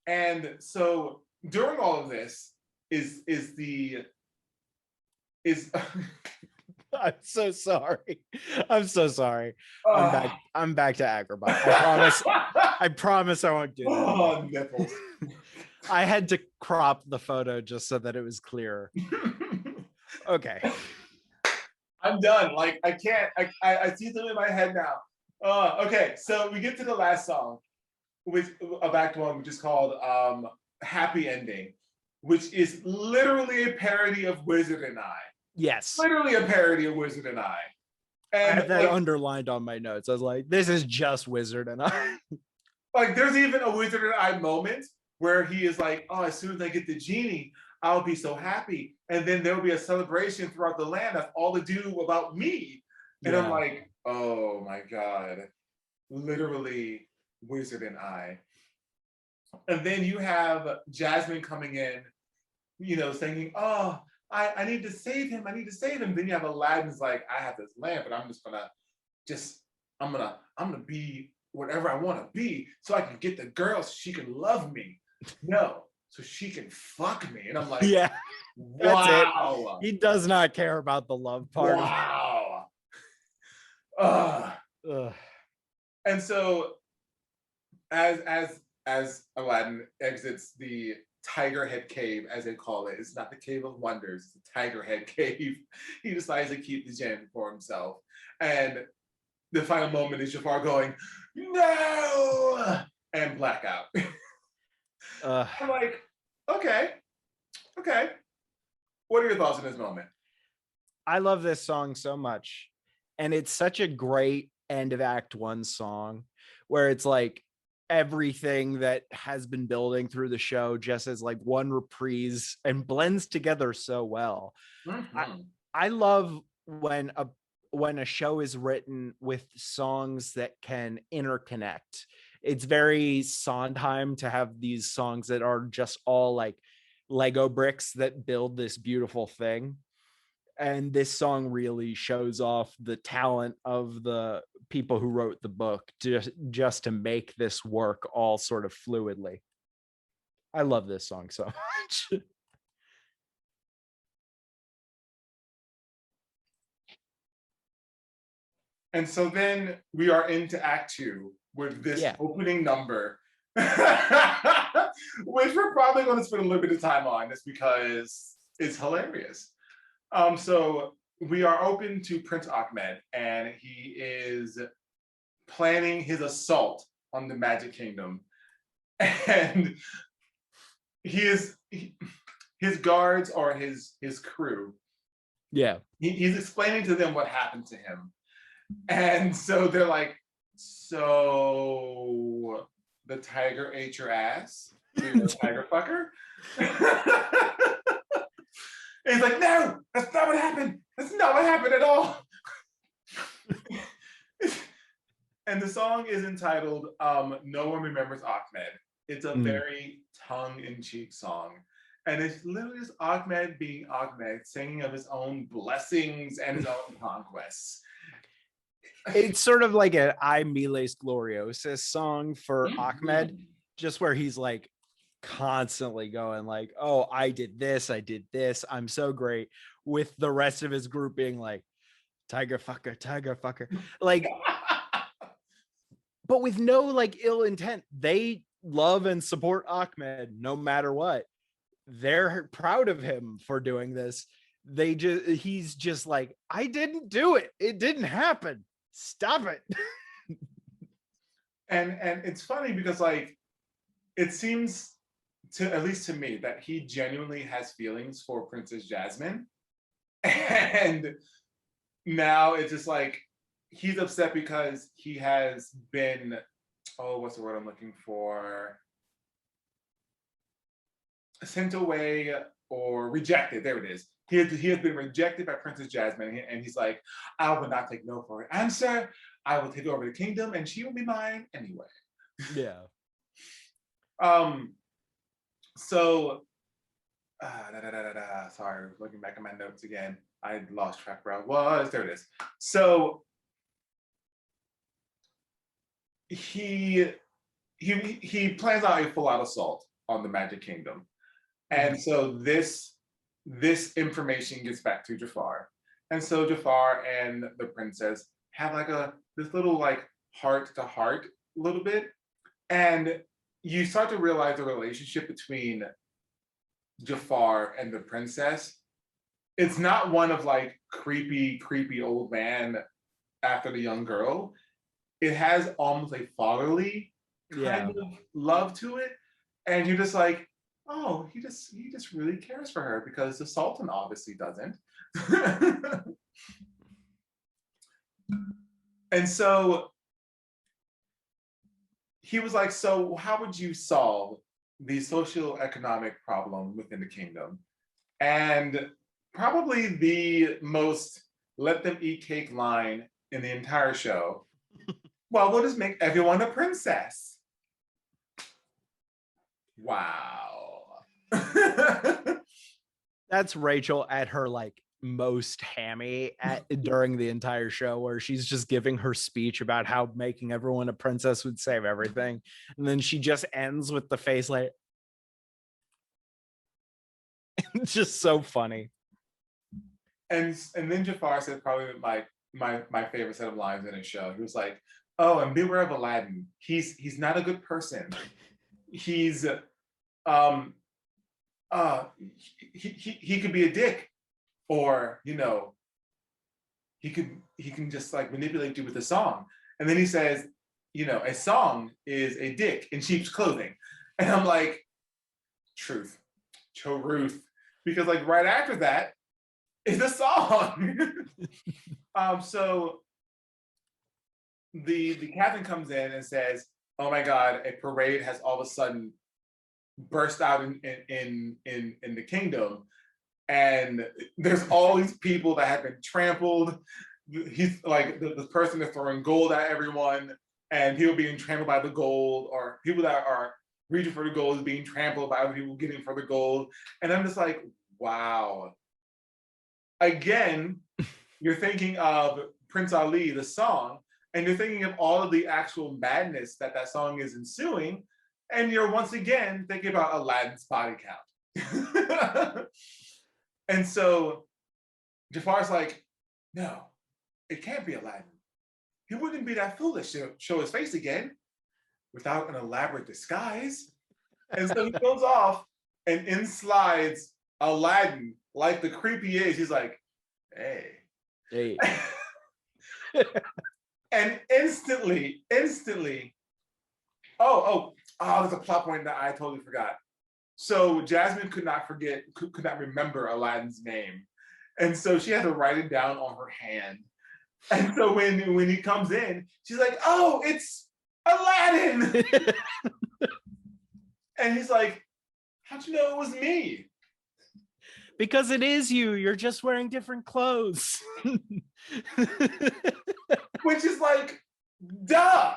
And so during all of this is I'm so sorry. I'm so sorry. uh, I'm back to Agrabah. I promise I won't do that. oh, nipples. I had to crop the photo just so that it was clearer. Okay. I'm done. Like, I can't, I see them in my head now. Okay, so we get to the last song, which of Act One, which is called Happy Ending, which is literally a parody of Wizard and I. Yes. Literally a parody of Wizard and I. And I have that underlined on my notes. I was like, this is just Wizard and I. Like, there's even a Wizard and I moment where he is like, "Oh, as soon as I get the genie, I'll be so happy." And then there'll be a celebration throughout the land that's all to do about me. And I'm like, oh my God, literally Wizard and I. And then you have Jasmine coming in, singing, "Oh, I need to save him. I need to save him." Then you have Aladdin's like, "I have this lamp, and I'm just gonna I'm gonna be whatever I want to be so I can get the girl so she can love me. No, so she can fuck me." And I'm like, yeah, wow. He does not care about the love part. Wow. And so as Aladdin exits the Tiger Head Cave, as they call it, it's not the Cave of Wonders, it's the Tiger Head Cave. He decides to keep the gem for himself. And the final moment is Jafar going, "No!" and blackout. I'm like, okay. What are your thoughts on this moment? I love this song so much. And it's such a great end of Act One song where it's like, everything that has been building through the show just as like one reprise and blends together so well. I love when a show is written with songs that can interconnect. It's very Sondheim to have these songs that are just all like Lego bricks that build this beautiful thing. And this song really shows off the talent of the people who wrote the book just to make this work all sort of fluidly. I love this song so much. And so then we are into Act 2 with this opening number, which we're probably going to spend a little bit of time on just because it's hilarious. So we are open to Prince Ahmed, and he is planning his assault on the Magic Kingdom. And his guards are his crew. Yeah. He's explaining to them what happened to him. And so they're like, so the tiger ate your ass? You're a tiger fucker? And he's like, no, that's not what happened. That's not what happened at all. And the song is entitled No One Remembers Ahmed. It's a very tongue-in-cheek song. And it's literally just Ahmed being Ahmed, singing of his own blessings and his own conquests. It's sort of like an I Miles Gloriosus song for Ahmed, just where he's like constantly going like, oh, I did this, I'm so great, with the rest of his group being like, tiger fucker. Like, but with no like ill intent. They love and support Ahmed no matter what. They're proud of him for doing this. He's just like, I didn't do it. It didn't happen. Stop it. And it's funny because like it seems to, at least to me, that he genuinely has feelings for Princess Jasmine. And now it's just like he's upset because he has been, oh, what's the word I'm looking for? Sent away or rejected. There it is. He has been rejected by Princess Jasmine, and he's like, I will not take no for an answer. I will take over the kingdom, and she will be mine anyway. Yeah. So, sorry, looking back at my notes again. I lost track where I was. There it is. So he plans out a full-out assault on the Magic Kingdom, and so this information gets back to Jafar, and so Jafar and the princess have like this little like heart to heart a little bit, and you start to realize the relationship between Jafar and the princess. It's not one of like creepy old man after the young girl. It has almost a fatherly kind of love to it, and you're just like, oh, he just really cares for her, because the Sultan obviously doesn't. And so he was like, so how would you solve the socioeconomic problem within the kingdom? And probably the most let them eat cake line in the entire show, well, we'll just make everyone a princess. Wow. That's Rachel at her like most hammy during the entire show, where she's just giving her speech about how making everyone a princess would save everything, and then she just ends with the face like, it's just so funny. And then Jafar said probably my favorite set of lines in his show. He was like, oh, and beware of Aladdin. He's not a good person. He's he could be a dick, or you know, he can just like manipulate you with a song. And then he says, you know, a song is a dick in sheep's clothing. And I'm like, truth, because like right after that is a song. So the captain comes in and says, oh my God, a parade has all of a sudden burst out in the kingdom, and there's all these people that have been trampled. He's like the person that's throwing gold at everyone, and people being trampled by the gold, or people that are reaching for the gold is being trampled by other people getting for the gold. And I'm just like, wow. Again, you're thinking of Prince Ali, the song, and you're thinking of all of the actual madness that that song is ensuing, and you're once again thinking about Aladdin's body count. And so Jafar's like, no, it can't be Aladdin. He wouldn't be that foolish to show his face again without an elaborate disguise. And so he goes off, and in slides Aladdin, like the creep he is. He's like, hey. And instantly, there's a plot point that I totally forgot. So Jasmine could not remember Aladdin's name. And so she had to write it down on her hand. And so when he comes in, she's like, oh, it's Aladdin. And he's like, how'd you know it was me? Because it is you. You're just wearing different clothes. Which is like, duh,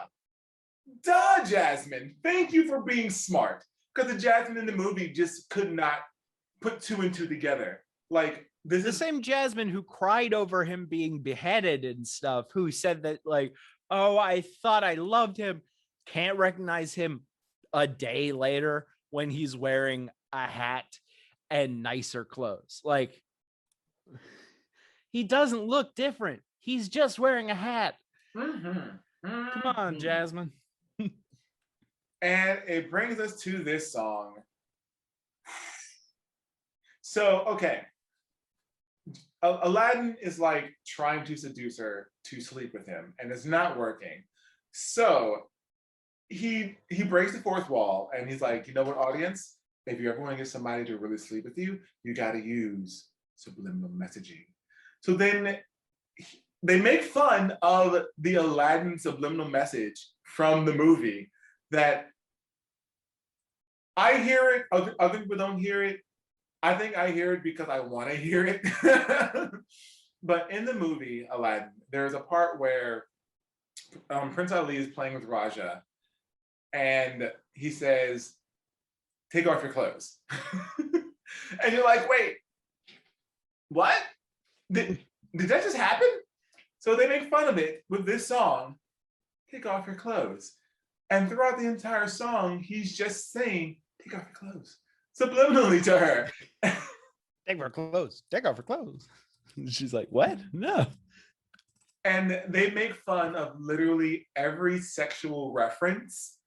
Jasmine. Thank you for being smart. Because the Jasmine in the movie just could not put two and two together. Like, this the is same Jasmine who cried over him being beheaded and stuff, who said that, like, oh, I thought I loved him, can't recognize him a day later when he's wearing a hat and nicer clothes. Like, he doesn't look different. He's just wearing a hat. Come on, Jasmine. And it brings us to this song. So, okay. Aladdin is like trying to seduce her to sleep with him, and it's not working. So he breaks the fourth wall, and he's like, you know what, audience? If you ever want to get somebody to really sleep with you, you got to use subliminal messaging. So then they make fun of the Aladdin subliminal message from the movie that I hear it, other people don't hear it. I think I hear it because I want to hear it. But in the movie Aladdin, there's a part where Prince Ali is playing with Raja, and he says, take off your clothes. And you're like, wait, what? Did that just happen? So they make fun of it with this song, take off your clothes. And throughout the entire song, he's just saying, take off your clothes, subliminally to her. Take off her clothes. Take off her clothes. She's like, what? No. And they make fun of literally every sexual reference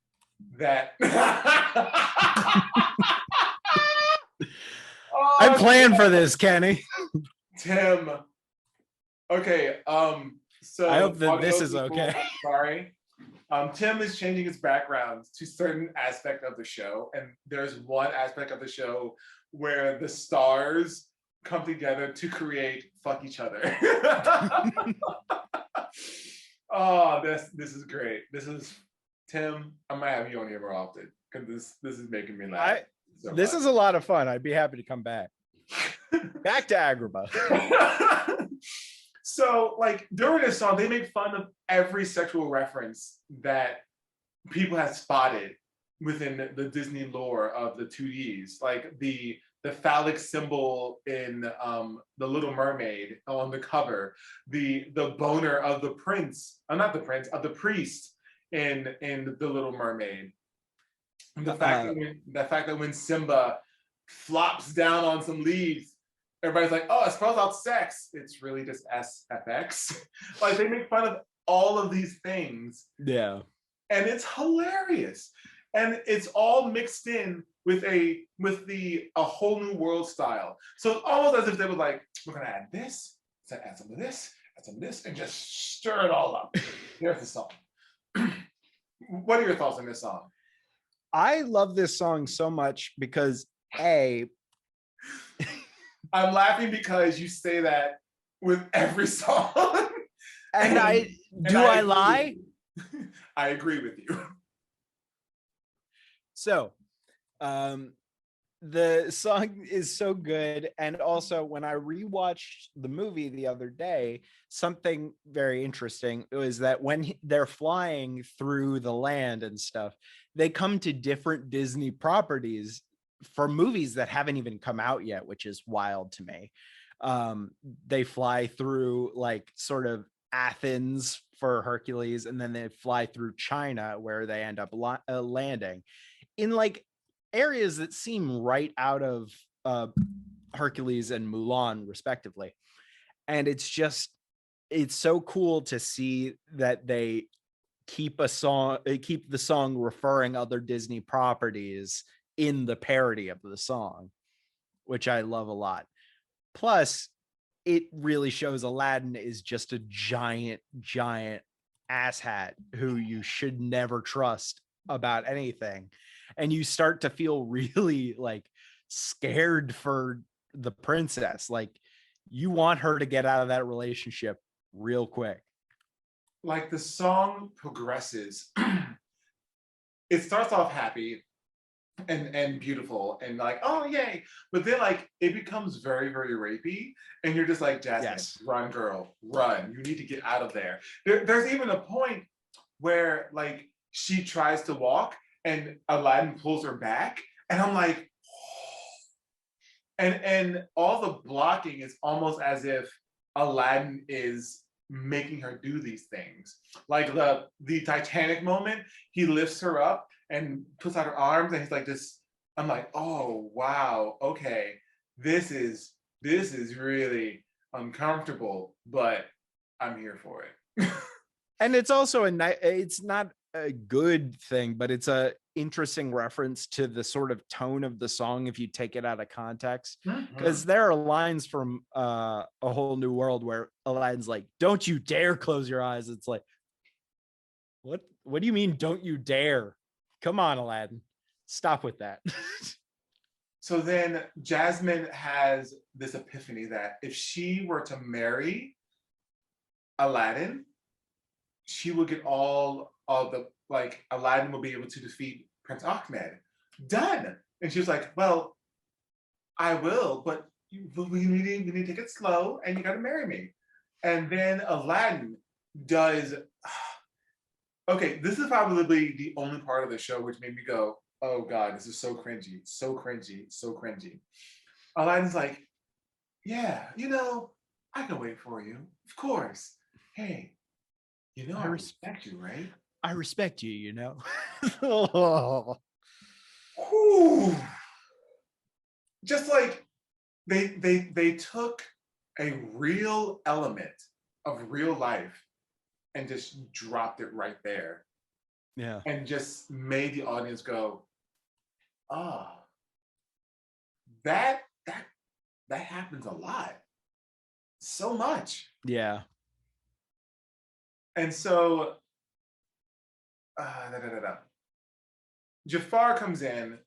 that I'm playing for this, Kenny. Tim. Okay, so I hope that this audio is people, okay. Sorry. Tim is changing his background to certain aspect of the show, and there's one aspect of the show where the stars come together to create fuck each other. Oh, this is great. This is Tim. I might have you on here more often because this is making me laugh. This is a lot of fun. I'd be happy to come back. Back to Agrabah. So, like, during this song, they make fun of every sexual reference that people have spotted within the Disney lore of the 2Ds, like the phallic symbol in the Little Mermaid on the cover, the boner of the prince, not the prince, of the priest in the Little Mermaid. The fact that when Simba flops down on some leaves, everybody's like, oh, it spells out sex. It's really just SFX. Like, they make fun of all of these things. Yeah. And it's hilarious. And it's all mixed in with a whole new world style. So it's almost as if they were like, we're gonna add this, add some of this, add some of this, and just stir it all up. There's the song. What are your thoughts on this song? I love this song so much because I'm laughing because you say that with every song. And I lie? I agree with you. So, the song is so good. And also, when I rewatched the movie the other day, something very interesting was that when they're flying through the land and stuff, they come to different Disney properties for movies that haven't even come out yet, which is wild to me. They fly through like sort of Athens for Hercules, and then they fly through China where they end up landing in like areas that seem right out of Hercules and Mulan, respectively. And it's so cool to see that they keep the song referring other Disney properties in the parody of the song, which I love a lot. Plus, it really shows Aladdin is just a giant asshat who you should never trust about anything. And you start to feel really like scared for the princess. Like you want her to get out of that relationship real quick. Like the song progresses. It starts off happy and beautiful and like, oh yay, but then like it becomes very rapey, and you're just like, Jasmine, Yes. run girl, run, you need to get out of there. There's even a point where like she tries to walk and Aladdin pulls her back, and I'm like, and all the blocking is almost as if Aladdin is making her do these things. Like the Titanic moment, he lifts her up and puts out her arms, and he's like this. I'm like, oh wow, okay, this is really uncomfortable, but I'm here for it. And it's also it's not a good thing, but it's a interesting reference to the sort of tone of the song if you take it out of context. Because there are lines from A Whole New World where Aladdin's like, don't you dare close your eyes. It's like, what do you mean, don't you dare? Come on, Aladdin, stop with that. So then Jasmine has this epiphany that if she were to marry Aladdin, she will get all the, like, Aladdin will be able to defeat Prince Ahmed. Done. And she was like, well, I will, but we need to take it slow, and you got to marry me. And then Aladdin does. Okay, this is probably the only part of the show which made me go, oh God, this is so cringy, so cringy, so cringy. Aladdin's like, yeah, I can wait for you. Of course. Hey, I respect you, right? I respect you, Whew. Just like they took a real element of real life and just dropped it right there. Yeah. And just made the audience go, oh, that happens a lot. So much. Yeah. And so Jafar comes in,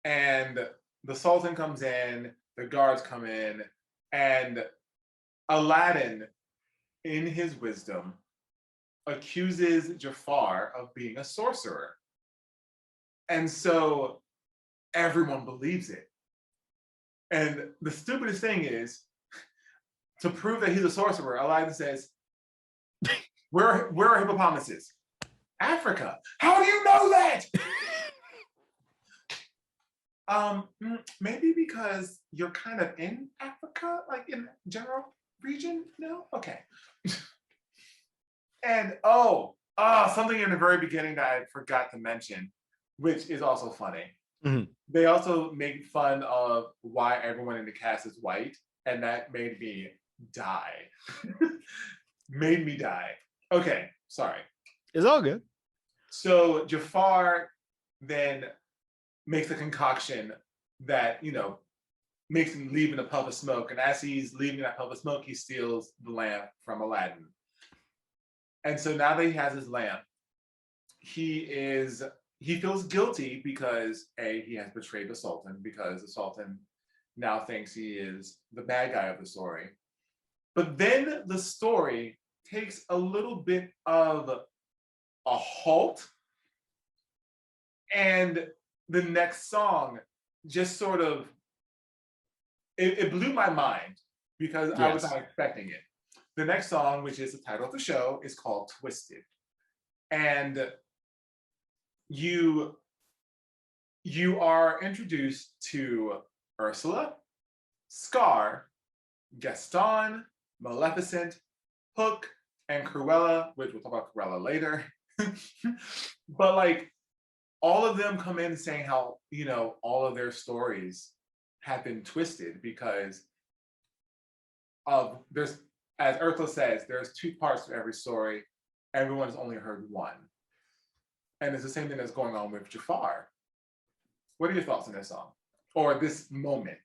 and the Sultan comes in, the guards come in, and Aladdin, in his wisdom, accuses Jafar of being a sorcerer. And so everyone believes it. And the stupidest thing is, to prove that he's a sorcerer, Aladdin says, where are hippopotamuses? Africa. How do you know that? Maybe because you're kind of in Africa, like in general region, no? Okay. And something in the very beginning that I forgot to mention, which is also funny. Mm-hmm. They also make fun of why everyone in the cast is white, and that made me die. Made me die. Okay, sorry. It's all good. So Jafar then makes a concoction that, makes him leave in a puff of smoke. And as he's leaving that puff of smoke, he steals the lamp from Aladdin. And so now that he has his lamp, he feels guilty because he has betrayed the Sultan, because the Sultan now thinks he is the bad guy of the story. But then the story takes a little bit of a halt, And the next song just sort of, it blew my mind because I was Yes. not expecting it. The next song, which is the title of the show, is called Twisted. And you are introduced to Ursula, Scar, Gaston, Maleficent, Hook, and Cruella, which we'll talk about Cruella later. But like, all of them come in saying how, you know, all of their stories have been twisted because of, there's, as Ursula says, there's two parts to every story. Everyone has only heard one. And it's the same thing that's going on with Jafar. What are your thoughts on this song? Or this moment?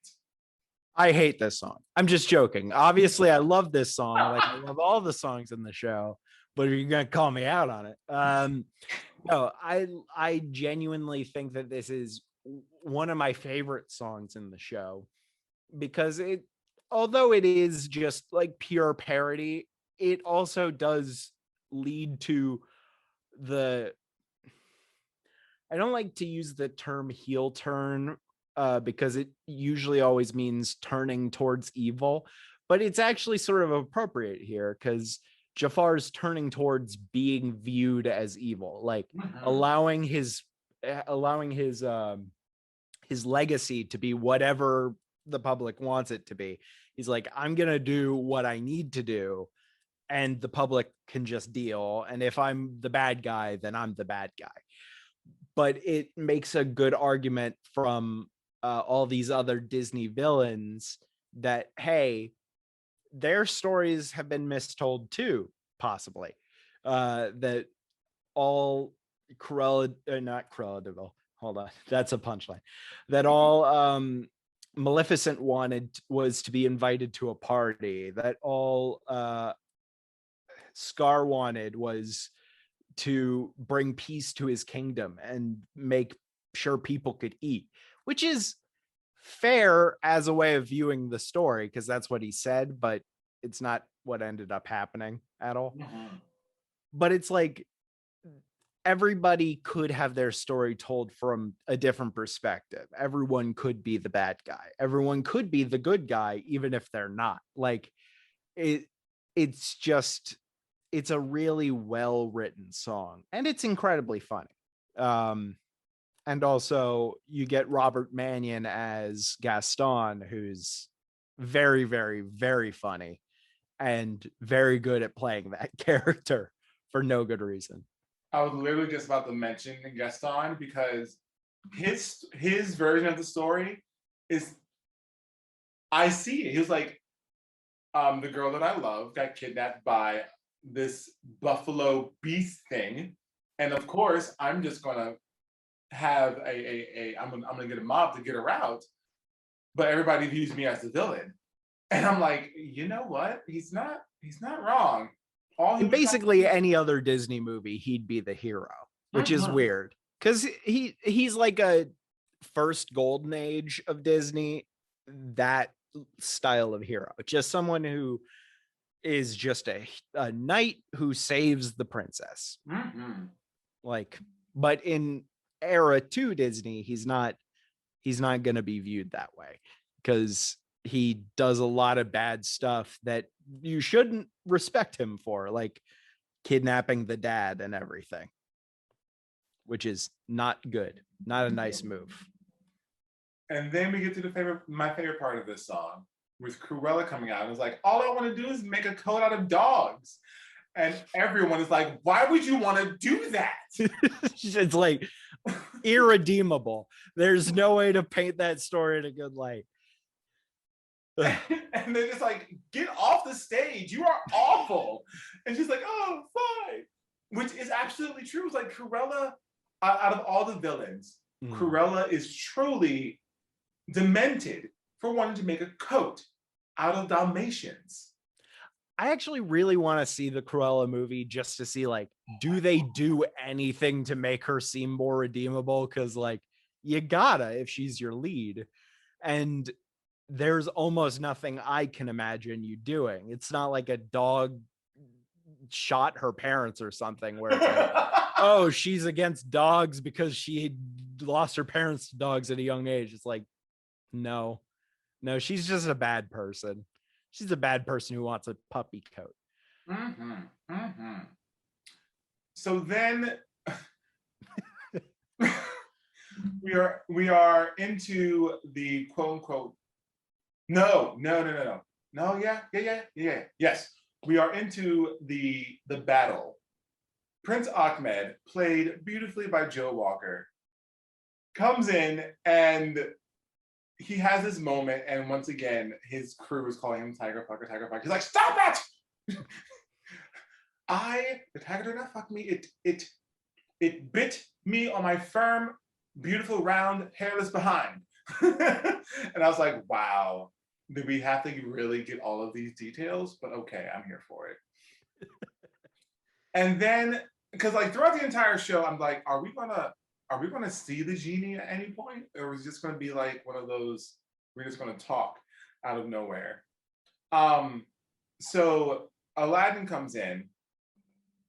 I hate this song. I'm just joking. Obviously, I love this song. Like I love all the songs in the show, but are you gonna call me out on it? No, I genuinely think that this is one of my favorite songs in the show because it, although it is just like pure parody, it also does lead to the, I don't like to use the term heel turn because it usually always means turning towards evil, but it's actually sort of appropriate here because Jafar's turning towards being viewed as evil, like allowing his legacy to be whatever the public wants it to be. He's like, I'm gonna do what I need to do, and the public can just deal. And if I'm the bad guy, then I'm the bad guy. But it makes a good argument from all these other Disney villains that, hey, their stories have been mistold too, possibly. That all Cruella, not Cruella de Vil, hold on, that's a punchline. That all Maleficent wanted was to be invited to a party. That all Scar wanted was to bring peace to his kingdom and make sure people could eat, which is fair as a way of viewing the story because that's what he said, but it's not what ended up happening at all. But it's like everybody could have their story told from a different perspective. Everyone could be the bad guy. Everyone could be the good guy, even if they're not. Like it's just, it's a really well-written song and it's incredibly funny. And also you get Robert Mannion as Gaston, who's very, very, very funny and very good at playing that character for no good reason. I was literally just about to mention Gaston because his version of the story is, I see it. He was like, the girl that I love got kidnapped by this buffalo beast thing, and of course I'm just gonna have I'm gonna get a mob to get her out, but everybody views me as the villain, and I'm like, you know what? He's not wrong. In basically any other Disney movie, he'd be the hero, which is weird because he's like a first golden age of Disney, that style of hero, just someone who is just a knight who saves the princess. Like, but in era 2 Disney, he's not going to be viewed that way because he does a lot of bad stuff that you shouldn't respect him for, like kidnapping the dad and everything, which is not good, not a nice move. And then we get to my favorite part of this song, with Cruella coming out. It's like, all I want to do is make a coat out of dogs. And everyone is like, why would you want to do that? It's like irredeemable. There's no way to paint that story in a good light. And they're just like, get off the stage. You are awful. And she's like, oh, fine. Which is absolutely true. It's like Cruella, out of all the villains, Cruella is truly demented for wanting to make a coat out of Dalmatians. I actually really want to see the Cruella movie just to see, like, do they do anything to make her seem more redeemable? Because, like, you gotta if she's your lead. And there's almost nothing I can imagine you doing. It's not like a dog shot her parents or something where it's like, oh, she's against dogs because she had lost her parents to dogs at a young age. It's like, no, she's just a bad person. She's a bad person who wants a puppy coat. Mm-hmm, mm-hmm. So then we are into the quote unquote. No. Yes, we are into the battle. Prince Ahmed, played beautifully by Joe Walker, comes in and he has this moment, and once again, his crew is calling him Tiger Fucker, Tiger Fucker. He's like, stop it! The tiger did not fuck me. It bit me on my firm, beautiful, round, hairless behind. And I was like, wow, do we have to really get all of these details? But okay, I'm here for it. And then, because like throughout the entire show, I'm like, are we gonna see the genie at any point? Or is it just gonna be like one of those, we're just gonna talk out of nowhere? So Aladdin comes in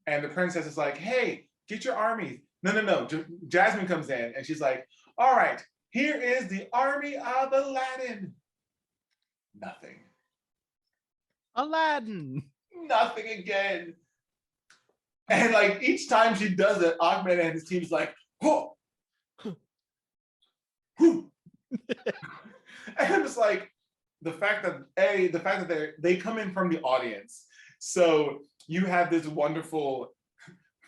and the princess is like, hey, get your armies. No. Jasmine comes in and she's like, all right, here is the army of Aladdin. Nothing. Aladdin. Nothing again. And like each time she does it, Ahmed and his team's like, whoa. And I'm just like, the fact that they come in from the audience. So you have this wonderful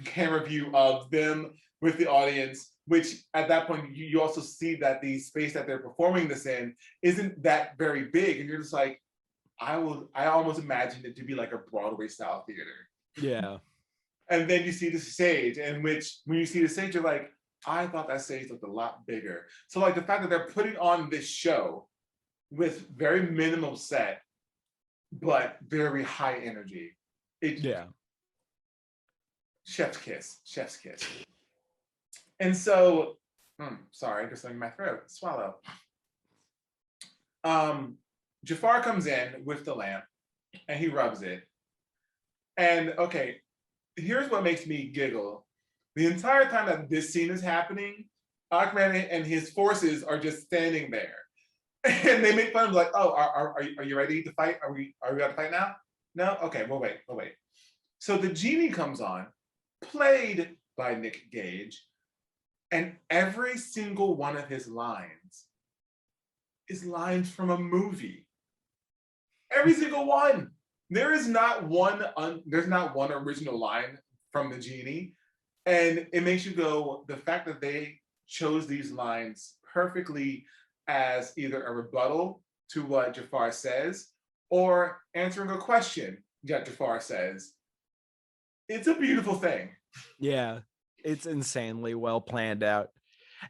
camera view of them with the audience, which at that point you also see that the space that they're performing this in isn't that very big, and you're just like, I almost imagined it to be like a Broadway style theater. Yeah. And then you see the stage, in which when you see the stage, you're like, I thought that stage looked a lot bigger. So like the fact that they're putting on this show with very minimal set, but very high energy. Yeah. Chef's kiss. And so, sorry, just like my throat, swallow. Jafar comes in with the lamp and he rubs it. And okay, here's what makes me giggle. The entire time that this scene is happening, Ahmed and his forces are just standing there. And they make fun of like, oh, are you ready to fight? Are we about to fight now? No? Okay, we'll wait. So the genie comes on, played by Nick Gage, and every single one of his lines is lines from a movie. Every single one. There's not one original line from the genie. And it makes you go, the fact that they chose these lines perfectly as either a rebuttal to what Jafar says or answering a question that Jafar says. It's a beautiful thing. Yeah, it's insanely well planned out.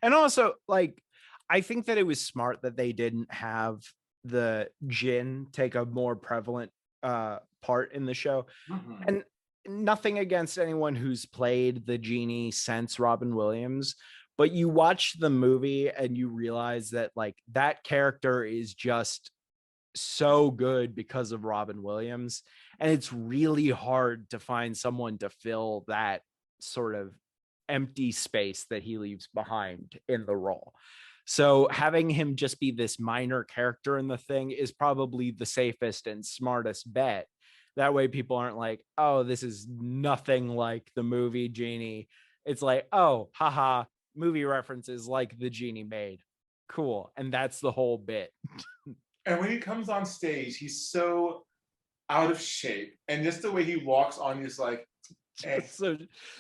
And also, like, I think that it was smart that they didn't have the djinn take a more prevalent part in the show. Mm-hmm. And nothing against anyone who's played the genie since Robin Williams, but you watch the movie and you realize that like that character is just so good because of Robin Williams, and it's really hard to find someone to fill that sort of empty space that he leaves behind in the role. So having him just be this minor character in the thing is probably the safest and smartest bet. That way people aren't like, oh, this is nothing like the movie Genie. It's like, oh, haha, movie references like the Genie made. Cool. And that's the whole bit. And when he comes on stage, he's so out of shape. And just the way he walks on is like, hey.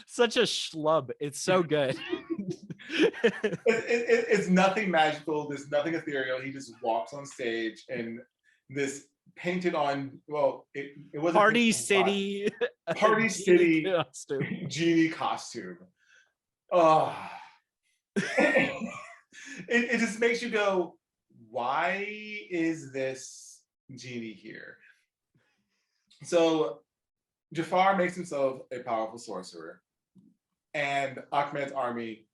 Such a schlub. It's so good. It's nothing magical. There's nothing ethereal. He just walks on stage in this painted on, well, it was Party City costume. Genie costume. Oh. It just makes you go, why is this genie here? So Jafar makes himself a powerful sorcerer, and Ahmed's army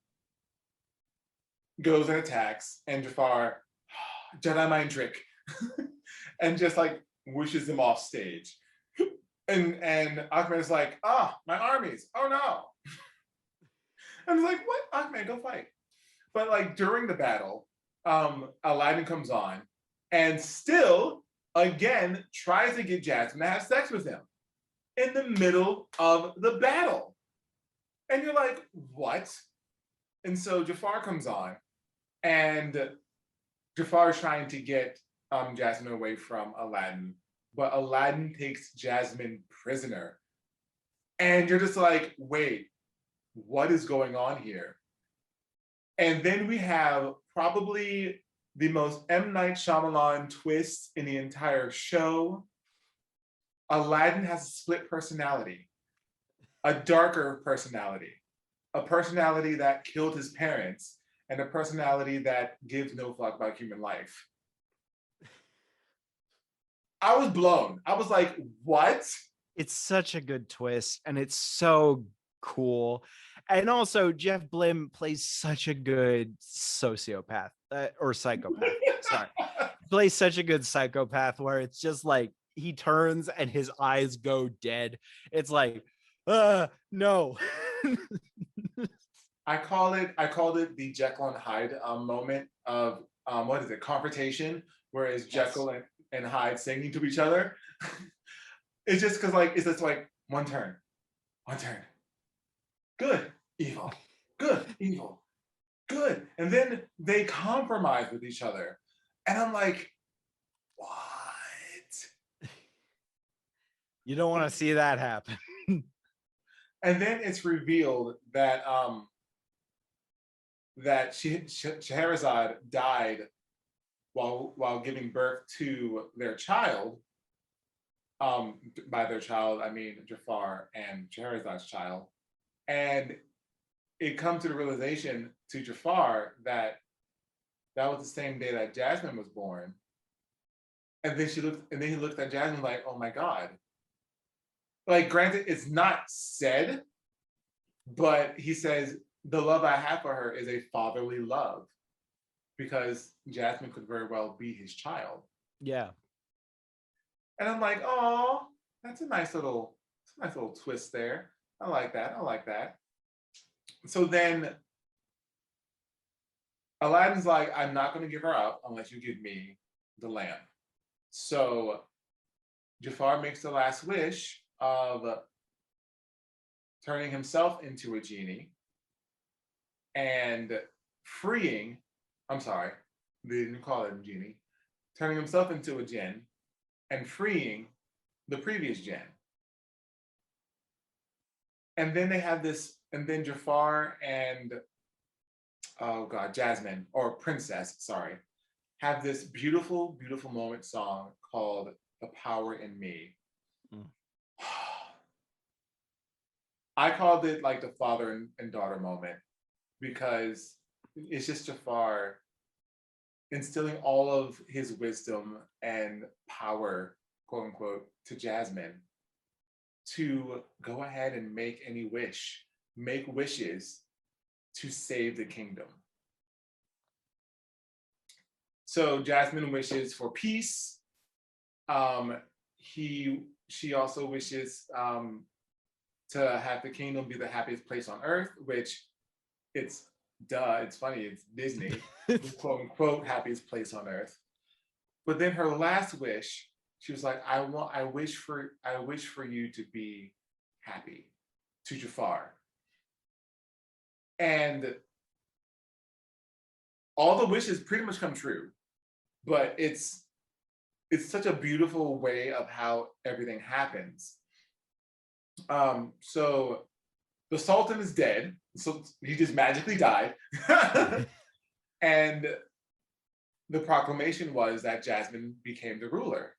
goes and attacks, and Jafar, Jedi mind trick, and just like wishes them off stage. And Ahmed is like, my armies, oh no. I'm like, what? Ahmed, go fight. But like during the battle, Aladdin comes on and still again tries to get Jasmine to have sex with him in the middle of the battle. And you're like, what? And so Jafar comes on, and Jafar is trying to get Jasmine away from Aladdin, but Aladdin takes Jasmine prisoner. And you're just like, wait, what is going on here? And then we have probably the most M. Night Shyamalan twist in the entire show. Aladdin has a split personality, a darker personality, a personality that killed his parents, and a personality that gives no fuck about human life. I was blown. I was like, what? It's such a good twist, and it's so cool. And also, Jeff Blim plays such a good sociopath or psychopath. Sorry, plays such a good psychopath where it's just like he turns and his eyes go dead. It's like, no. I called it the Jekyll and Hyde moment of what is it, confrontation, whereas Jekyll and Hyde singing to each other. It's just because like it's just like one turn, good, evil, good, evil, good, and then they compromise with each other, and I'm like, what? You don't want to see that happen. And then it's revealed that that Scheherazade died while giving birth to their child. By their child, I mean Jafar and Scheherazade's child. And it comes to the realization to Jafar that that was the same day that Jasmine was born. And then he looked at Jasmine like, oh my God. Like, granted, it's not said, but he says, the love I have for her is a fatherly love, because Jasmine could very well be his child. Yeah. And I'm like, oh, that's a nice little twist there. I like that. So then Aladdin's like, I'm not going to give her up unless you give me the lamp. So Jafar makes the last wish of turning himself into a genie and freeing, I'm sorry, they didn't call it a genie, turning himself into a jinn and freeing the previous jinn. And then they have this, and then Jafar and, oh God, Jasmine, or Princess, sorry, have this beautiful, beautiful moment song called The Power in Me. Mm. I called it like the father and daughter moment, because it's just Jafar instilling all of his wisdom and power, quote unquote, to Jasmine to go ahead and make wishes to save the kingdom. So Jasmine wishes for peace. She also wishes to have the kingdom be the happiest place on earth, which it's funny, it's Disney, the quote unquote happiest place on earth. But then her last wish, she was like, I wish for you to be happy, to Jafar. And all the wishes pretty much come true, but it's such a beautiful way of how everything happens. So the Sultan is dead, so he just magically died. And the proclamation was that Jasmine became the ruler.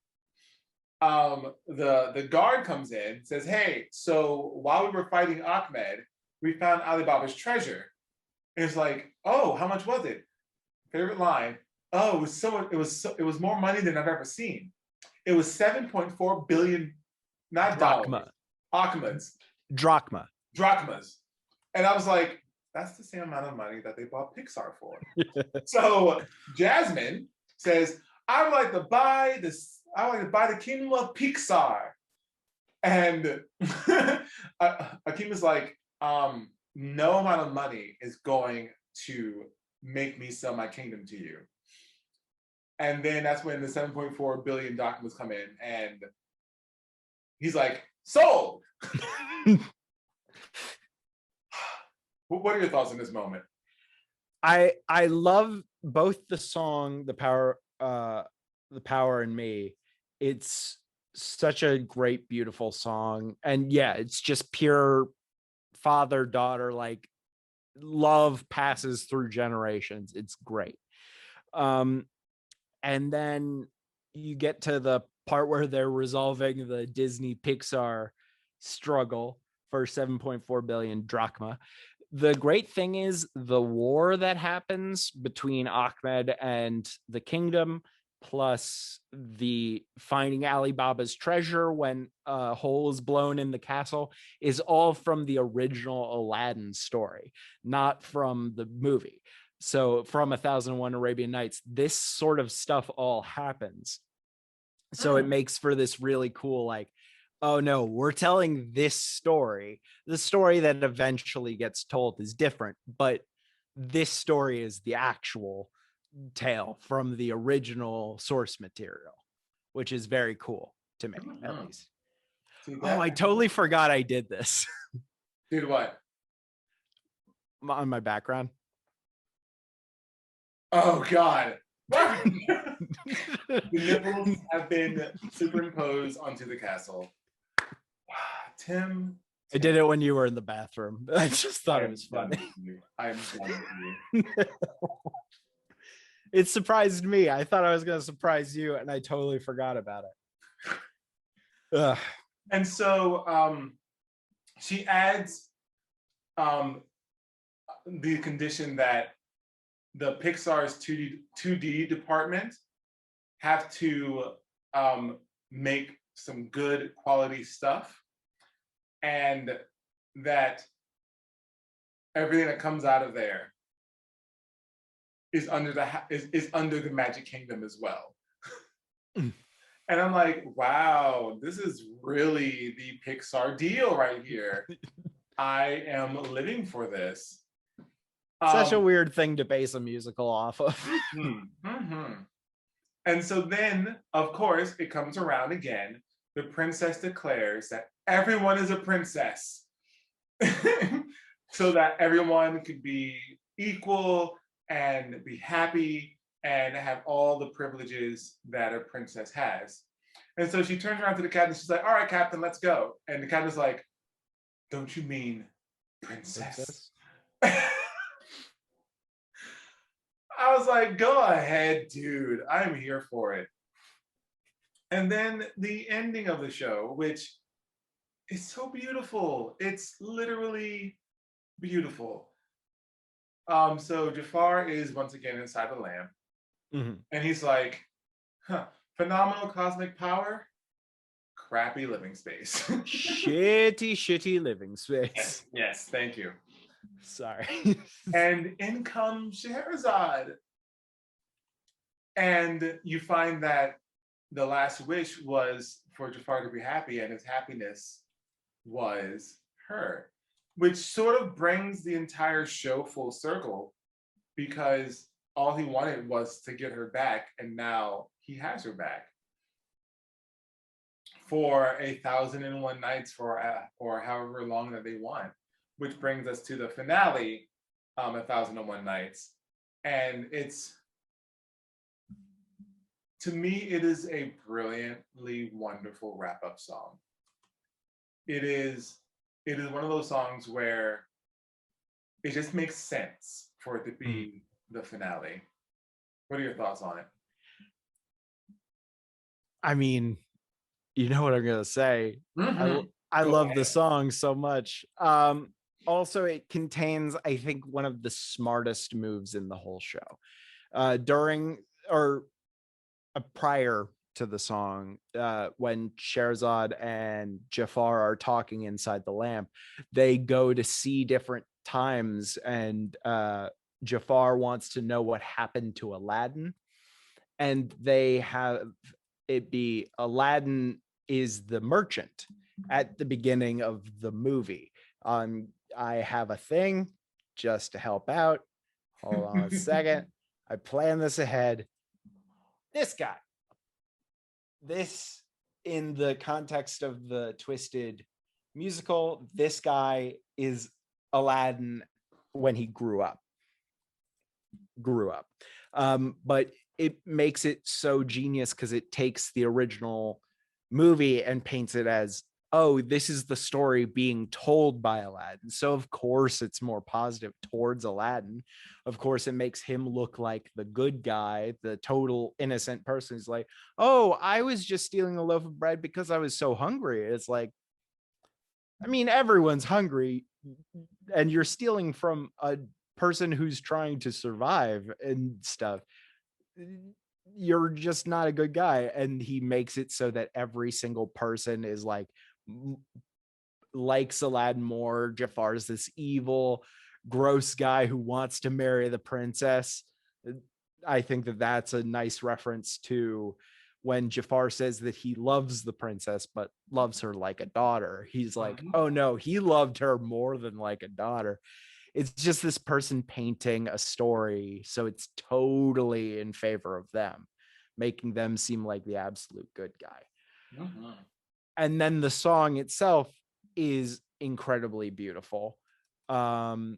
The guard comes in, says, hey, so while we were fighting Ahmed, we found Alibaba's treasure. And it's like, oh, how much was it? Favorite line, oh, it was more money than I've ever seen. It was 7.4 billion, not dollars, drachmas. And I was like, that's the same amount of money that they bought Pixar for. So Jasmine says, I would like to buy the kingdom of Pixar. And Akeem is like, no amount of money is going to make me sell my kingdom to you. And then that's when the 7.4 billion documents come in, and he's like, sold. What are your thoughts on this moment? I love both the song, the power in me. It's such a great, beautiful song. And yeah, it's just pure father-daughter, like love passes through generations. It's great. And then you get to the part where they're resolving the Disney Pixar struggle for 7.4 billion drachma. The great thing is the war that happens between Ahmed and the kingdom, plus the finding Alibaba's treasure when a hole is blown in the castle, is all from the original Aladdin story, not from the movie. So from 1001 Arabian Nights, this sort of stuff all happens. So it makes for this really cool, like, oh no, we're telling this story. The story that eventually gets told is different, but this story is the actual tale from the original source material, which is very cool to me, at least. Oh, I totally forgot I did this. Did what? On my background. Oh God. The nipples have been superimposed onto the castle. Tim. I did it when you were in the bathroom. I just thought it was funny. I'm done with you. It surprised me. I thought I was going to surprise you, and I totally forgot about it. Ugh. And so she adds the condition that the Pixar's 2D department have to make some good quality stuff, and that everything that comes out of there is under the Magic Kingdom as well. And I'm like, wow, this is really the Pixar deal right here. I am living for this. Such a weird thing to base a musical off of. And so then, of course, it comes around again. The princess declares that everyone is a princess, so that everyone could be equal and be happy and have all the privileges that a princess has. And so she turns around to the captain. She's like, all right, captain, let's go. And the captain's like, don't you mean princess? I was like, go ahead, dude. I'm here for it. And then the ending of the show, which is so beautiful. It's literally beautiful. So Jafar is once again inside the lamp. And he's like, phenomenal cosmic power, crappy living space. Shitty living space. Yes, thank you. Sorry. And in comes Scheherazade. And you find that the last wish was for Jafar to be happy, and his happiness was her, which sort of brings the entire show full circle, because all he wanted was to get her back, and now he has her back for 1,001 nights, or however long that they want, which brings us to the finale, 1,001 Nights. And it's, to me, it is a brilliantly wonderful wrap-up song. It is one of those songs where it just makes sense for it to be the finale. What are your thoughts on it? I mean, you know what I'm gonna say. I love the song so much. Also, it contains, I think, one of the smartest moves in the whole show. During or prior to the song, when Scheherazade and Jafar are talking inside the lamp, they go to see different times, and Jafar wants to know what happened to Aladdin, and they have it be Aladdin is the merchant at the beginning of the movie, I have a thing just to help out. Hold on a second. I plan this ahead. This guy. This, in the context of the Twisted musical, this guy is Aladdin when he grew up. But it makes it so genius because it takes the original movie and paints it as, oh, this is the story being told by Aladdin. So of course it's more positive towards Aladdin. Of course it makes him look like the good guy, the total innocent person who's like, oh, I was just stealing a loaf of bread because I was so hungry. It's like, I mean, everyone's hungry, and you're stealing from a person who's trying to survive and stuff. You're just not a good guy. And he makes it so that every single person is like, likes Aladdin more. Jafar's this evil, gross guy who wants to marry the princess. I think that that's a nice reference to when Jafar says that he loves the princess, but loves her like a daughter. He's like, oh no, he loved her more than like a daughter. It's just this person painting a story. So it's totally in favor of them, making them seem like the absolute good guy. And then the song itself is incredibly beautiful. And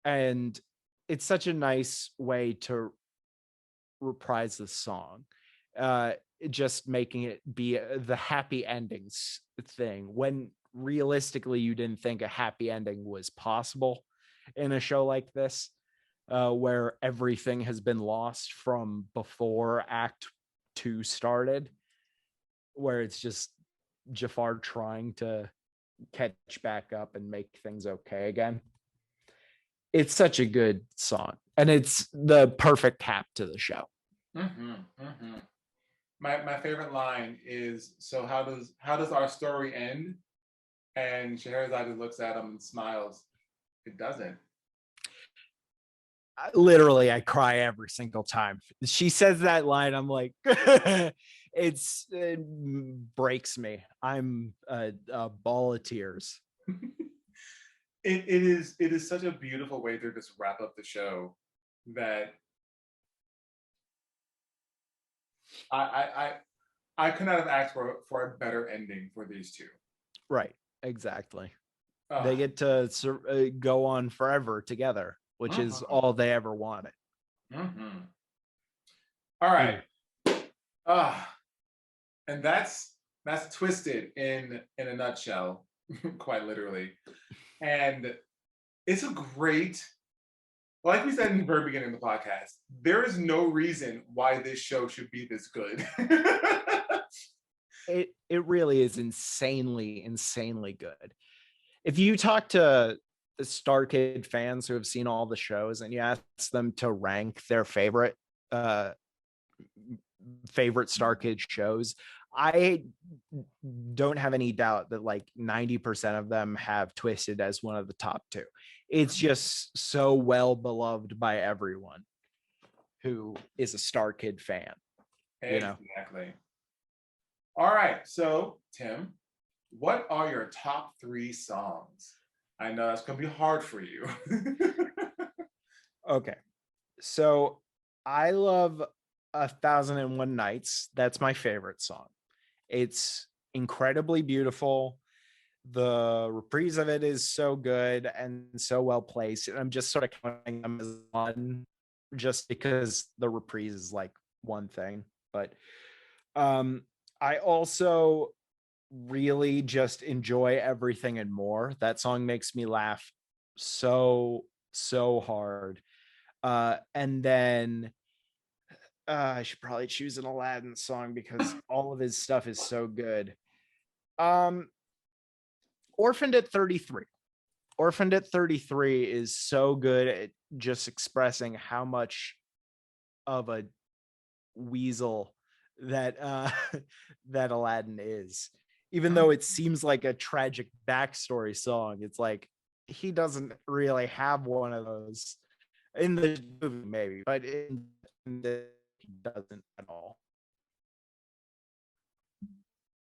it's such a nice way to reprise the song, just making it be the happy endings thing when realistically you didn't think a happy ending was possible in a show like this, where everything has been lost from before Act 2 started, where it's just Jafar trying to catch back up and make things okay again. It's such a good song, and it's the perfect cap to the show. My favorite line is, so how does our story end? And Scheherazade looks at him and smiles. It doesn't. Literally, I cry every single time she says that line. I'm like, it breaks me. I'm a ball of tears. It is such a beautiful way to just wrap up the show that I could not have asked for a better ending for these two. Right, exactly. They get to go on forever together, which is all they ever wanted. All right. And that's Twisted in a nutshell, quite literally. And it's a great, like we said in the very beginning of the podcast, there is no reason why this show should be this good. It really is insanely good. If you talk to the Star Kid fans who have seen all the shows and you ask them to rank their favorite Star Kid shows, I don't have any doubt that like 90% of them have Twisted as one of the top two. It's just so well beloved by everyone who is a Star Kid fan. Exactly. All right, so Tim, what are your top 3 songs? I know that's going to be hard for you. Okay, so I love 1001 Nights. That's my favorite song. It's incredibly beautiful. The reprise of it is so good and so well placed. And I'm just sort of counting them as one just because the reprise is like one thing. But I also really just enjoy Everything and More. That song makes me laugh so hard. And then I should probably choose an Aladdin song because all of his stuff is so good. Orphaned at 33. Orphaned at 33 is so good at just expressing how much of a weasel that that Aladdin is. Even though it seems like a tragic backstory song, it's like he doesn't really have one of those in the movie, maybe, but in the, he doesn't at all.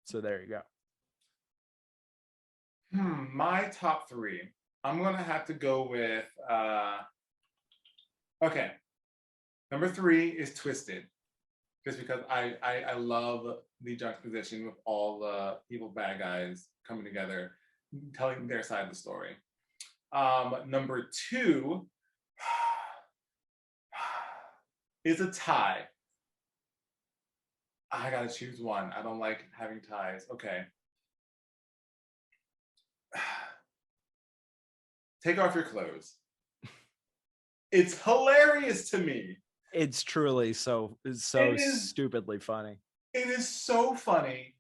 So there you go. My top three. I'm gonna have to go with okay. Number three is Twisted. Just because I love the juxtaposition with all the evil bad guys coming together, telling their side of the story. Number two is a tie. I gotta choose one. I don't like having ties. Okay. Take off your clothes. It's hilarious to me. It's truly so It is stupidly funny. it is so funny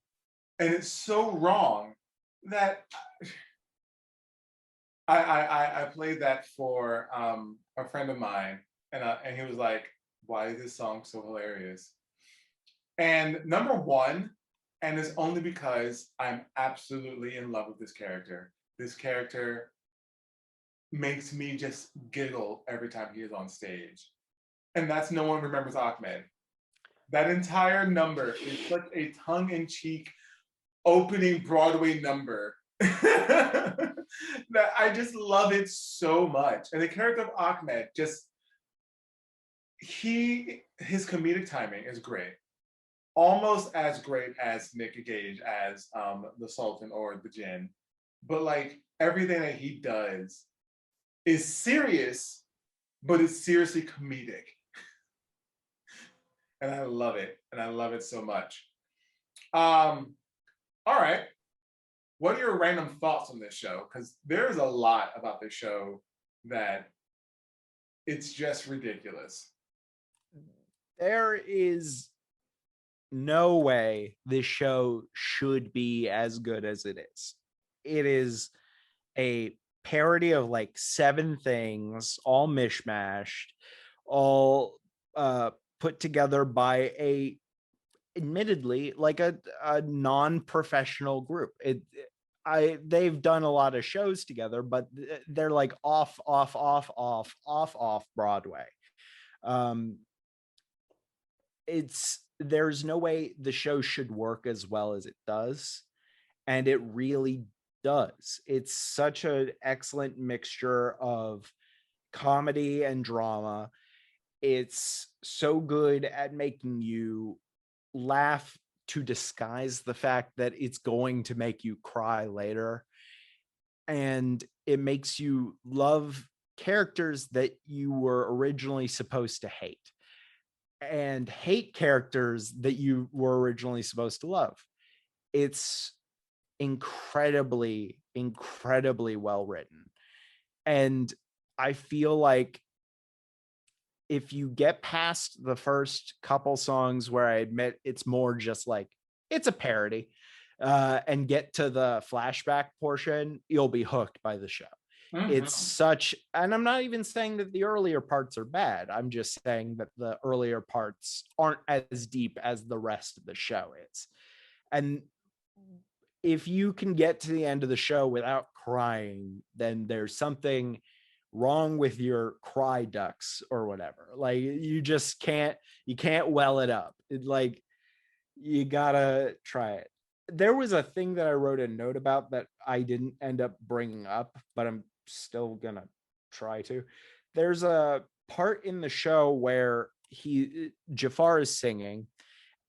and it's so wrong that I played that for a friend of mine and he was like, why is this song so hilarious? And number one, and it's only because I'm absolutely in love with this character. This character makes me just giggle every time he is on stage. And that's No One Remembers Ahmed. That entire number is such a tongue-in-cheek opening Broadway number that I just love it so much. And the character of Ahmed just his comedic timing is great. Almost as great as Nick Gage as the Sultan or the Jinn. But like everything that he does is serious, but it's seriously comedic. And I love it. And I love it so much. All right. What are your random thoughts on this show? Because there's a lot about this show that it's just ridiculous. There is no way this show should be as good as it is. It is a parody of like 7 things, all mishmashed, all put together by a admittedly like a non-professional group. They've done a lot of shows together, but they're like off Broadway. There's no way the show should work as well as it does, and it really does. It's such an excellent mixture of comedy and drama. It's so good at making you laugh to disguise the fact that it's going to make you cry later. And it makes you love characters that you were originally supposed to hate and hate characters that you were originally supposed to love. It's incredibly well written. And I feel like if you get past the first couple songs where I admit it's more just like it's a parody, and get to the flashback portion, you'll be hooked by the show. It's such, and I'm not even saying that the earlier parts are bad. I'm just saying that the earlier parts aren't as deep as the rest of the show is. And if you can get to the end of the show without crying, then there's something wrong with your cry ducts or whatever. Like you can't well it up. You gotta try it. There was a thing that I wrote a note about that I didn't end up bringing up, but I'm still gonna try to. There's a part in the show where Jafar is singing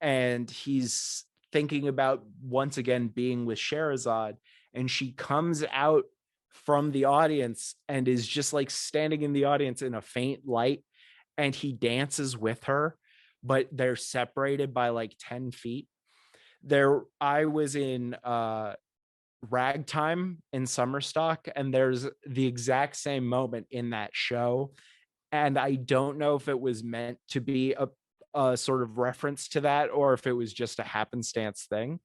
and he's thinking about once again being with Sherazade, and she comes out from the audience and is just like standing in the audience in a faint light, and he dances with her, but they're separated by like 10 feet. I was in Ragtime in Summerstock, and there's the exact same moment in that show. And I don't know if it was meant to be a sort of reference to that or if it was just a happenstance thing.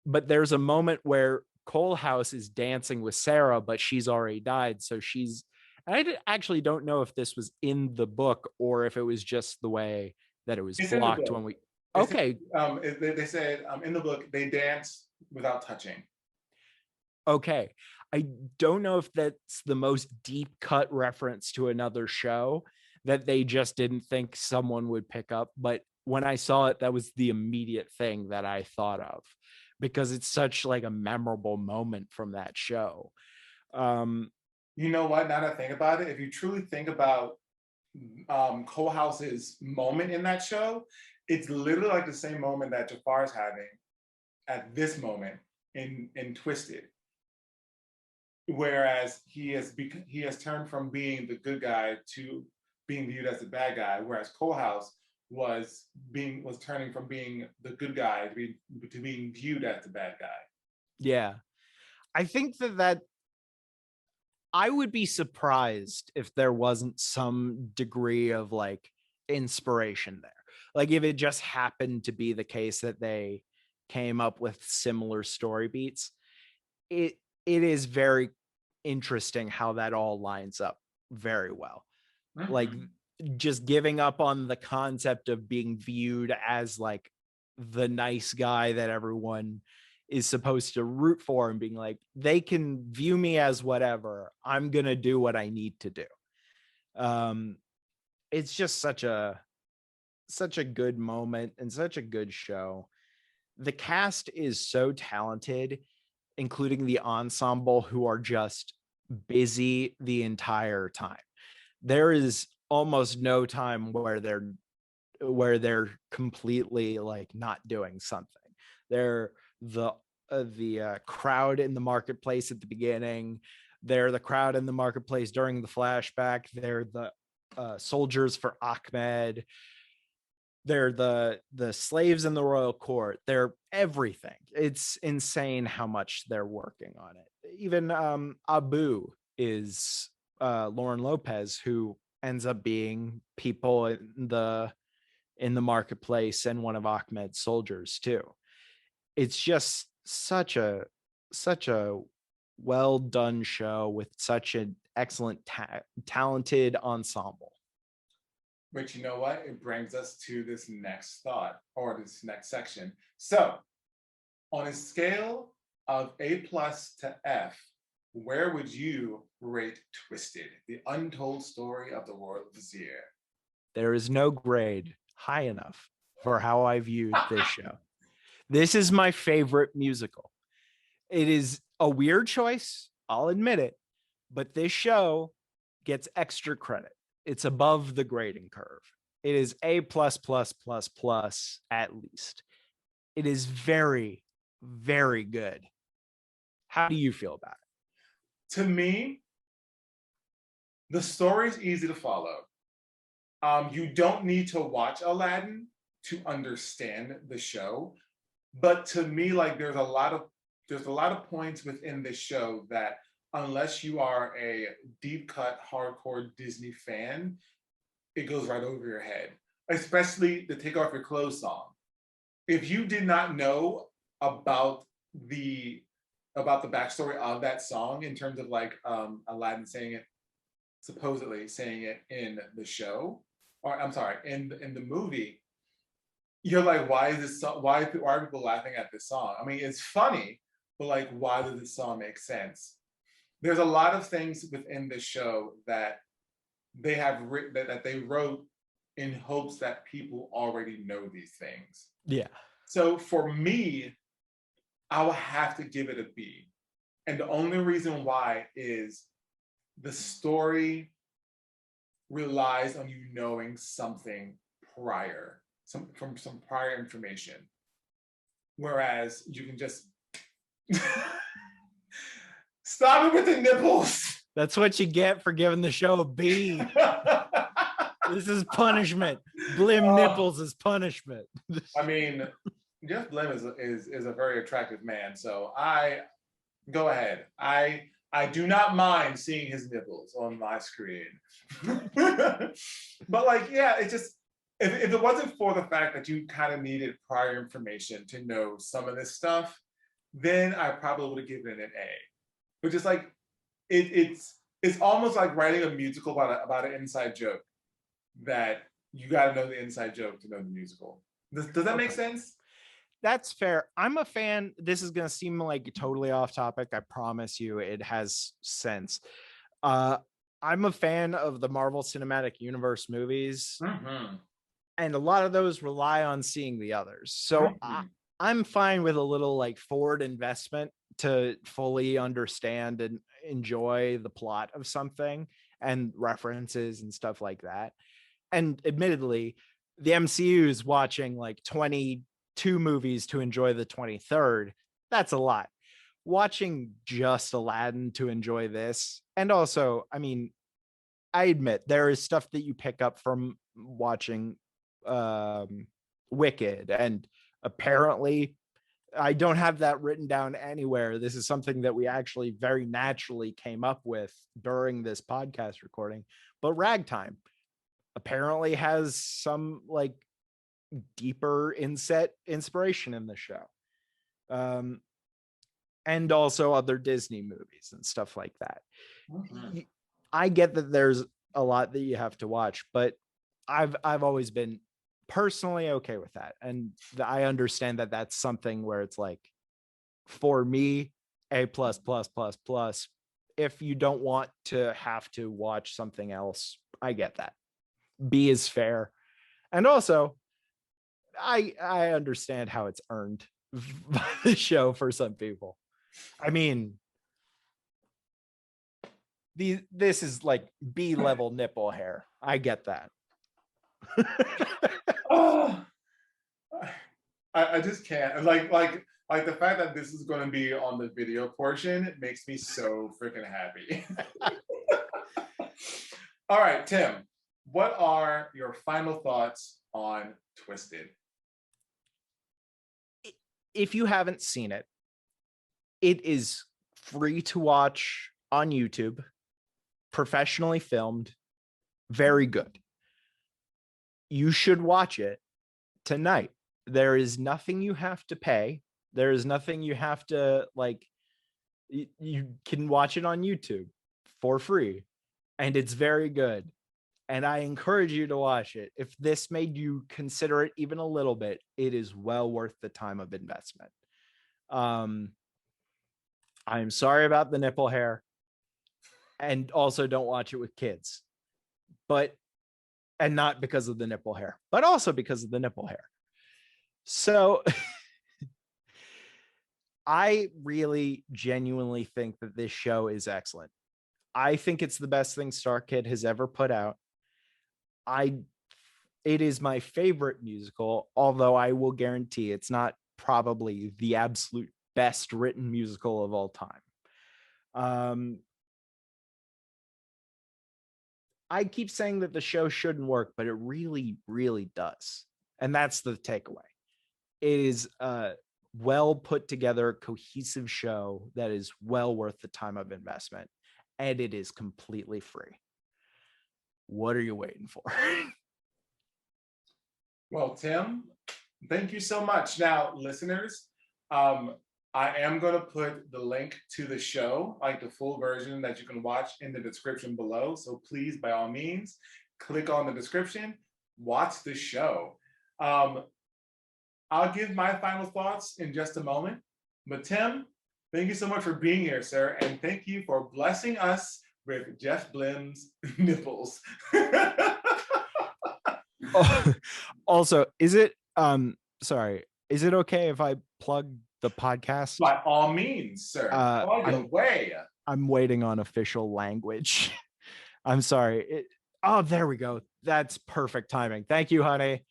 But there's a moment where Coalhouse is dancing with Sarah, but she's already died. So I actually don't know if this was in the book or if it was just the way that it was blocked when we. Okay. They said in the book they dance without touching. Okay. I don't know if that's the most deep cut reference to another show that they just didn't think someone would pick up. But when I saw it, that was the immediate thing that I thought of. because it's such like a memorable moment from that show. You know what? Now that I think about it, if you truly think about Cole moment in that show, it's literally like the same moment that Jafar is having at this moment in Twisted. Whereas he has turned from being the good guy to being viewed as the bad guy, whereas Colehouse was turning from being the good guy to being viewed as the bad guy. Yeah. I think that I would be surprised if there wasn't some degree of like inspiration there. Like if it just happened to be the case that they came up with similar story beats. It is very interesting how that all lines up very well. Mm-hmm. Like just giving up on the concept of being viewed as like the nice guy that everyone is supposed to root for and being like, they can view me as whatever, I'm gonna do what I need to do. It's just such a good moment and such a good show. The cast is so talented, including the ensemble, who are just busy the entire time. There is almost no time where they're completely like not doing something. They're the crowd in the marketplace at the beginning. They're the crowd in the marketplace during the flashback. They're the soldiers for Ahmed. They're the slaves in the royal court. They're everything. It's insane how much they're working on it. Even Abu is Lauren Lopez, who ends up being people in the marketplace and one of Ahmed's soldiers too. It's just such a well done show with such an excellent talented ensemble. But you know what? It brings us to this next thought or this next section. So, on a scale of A+ to F, where would you rate Twisted, the untold story of the Royal Vizier? There is no grade high enough for how I viewed this show. This is my favorite musical. It is a weird choice, I'll admit it, but this show gets extra credit. It's above the grading curve. It is A++++ at least. It is very, very good. How do you feel about it? To me, the story is easy to follow. You don't need to watch Aladdin to understand the show, but to me, like there's a lot of points within this show that unless you are a deep cut hardcore Disney fan, it goes right over your head. Especially the Take Off Your Clothes song. If you did not know about the backstory of that song in terms of like Aladdin supposedly saying it in the show, or I'm sorry, in the movie, you're like, why are people laughing at this song? I mean, it's funny, but like, why does this song make sense? There's a lot of things within the show that they have written that they wrote in hopes that people already know these things. Yeah. So for me, I will have to give it a B. And the only reason why is the story relies on you knowing something prior, some prior information. Whereas you can just stop it with the nipples. That's what you get for giving the show a B. This is punishment. Blim nipples is punishment. I mean, Jeff Blim is a very attractive man, so I go ahead. I do not mind seeing his nipples on my screen. But like, yeah, it just if it wasn't for the fact that you kind of needed prior information to know some of this stuff, then I probably would have given it an A. But just like it's almost like writing a musical about an inside joke that you got to know the inside joke to know the musical. Does that make sense? That's fair. I'm a fan. This is going to seem like totally off topic. I promise you it has sense. I'm a fan of the Marvel Cinematic Universe movies. Mm-hmm. And a lot of those rely on seeing the others. So I'm fine with a little like forward investment to fully understand and enjoy the plot of something and references and stuff like that. And admittedly, the MCU is watching like 22 movies to enjoy the 23rd. That's a lot. Watching just Aladdin to enjoy this. And also, I mean, I admit there is stuff that you pick up from watching Wicked, and apparently I don't have that written down anywhere. This is something that we actually very naturally came up with during this podcast recording. But Ragtime apparently has some like deeper inset inspiration in the show. And also other Disney movies and stuff like that. Mhm. I get that there's a lot that you have to watch, but I've always been personally okay with that. And I understand that that's something where it's like, for me, A plus plus plus plus. If you don't want to have to watch something else, I get that. B is fair. And also, I understand how it's earned by the show for some people. I mean, this is like B level nipple hair. I get that. Oh, I just can't. Like the fact that this is going to be on the video portion makes me so freaking happy. All right, Tim, what are your final thoughts on Twisted? If you haven't seen it, it is free to watch on YouTube, professionally filmed, very good. You should watch it tonight. There is nothing you have to pay. There is nothing you have to like. You can watch it on YouTube for free, and it's very good. And I encourage you to watch it. If this made you consider it even a little bit, it is well worth the time of investment. I'm sorry about the nipple hair, and also don't watch it with kids, and not because of the nipple hair, but also because of the nipple hair. So I really genuinely think that this show is excellent. I think it's the best thing Star Kid has ever put out. It is my favorite musical, although I will guarantee it's not probably the absolute best written musical of all time. I keep saying that the show shouldn't work, but it really, really does. And that's the takeaway. It is a well put together, cohesive show that is well worth the time of investment. And it is completely free. What are you waiting for? Well, Tim, thank you so much. Now, listeners, I am going to put the link to the show, like the full version that you can watch, in the description below. So please, by all means, click on the description, watch the show. I'll give my final thoughts in just a moment. But Tim, thank you so much for being here, sir. And thank you for blessing us with Jeff Blim's nipples. Also, is it okay if I plug the podcast? By all means, sir. I'm waiting on official language. I'm sorry. There we go. That's perfect timing. Thank you, honey.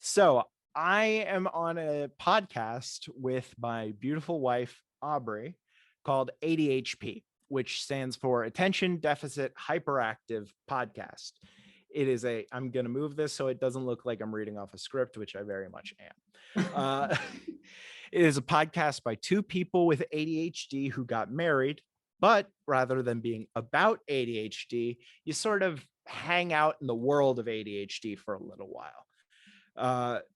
So I am on a podcast with my beautiful wife, Aubrey, called ADHP, which stands for Attention Deficit Hyperactive Podcast. It is I'm going to move this so it doesn't look like I'm reading off a script, which I very much am. It is a podcast by two people with ADHD who got married, but rather than being about ADHD, you sort of hang out in the world of ADHD for a little while.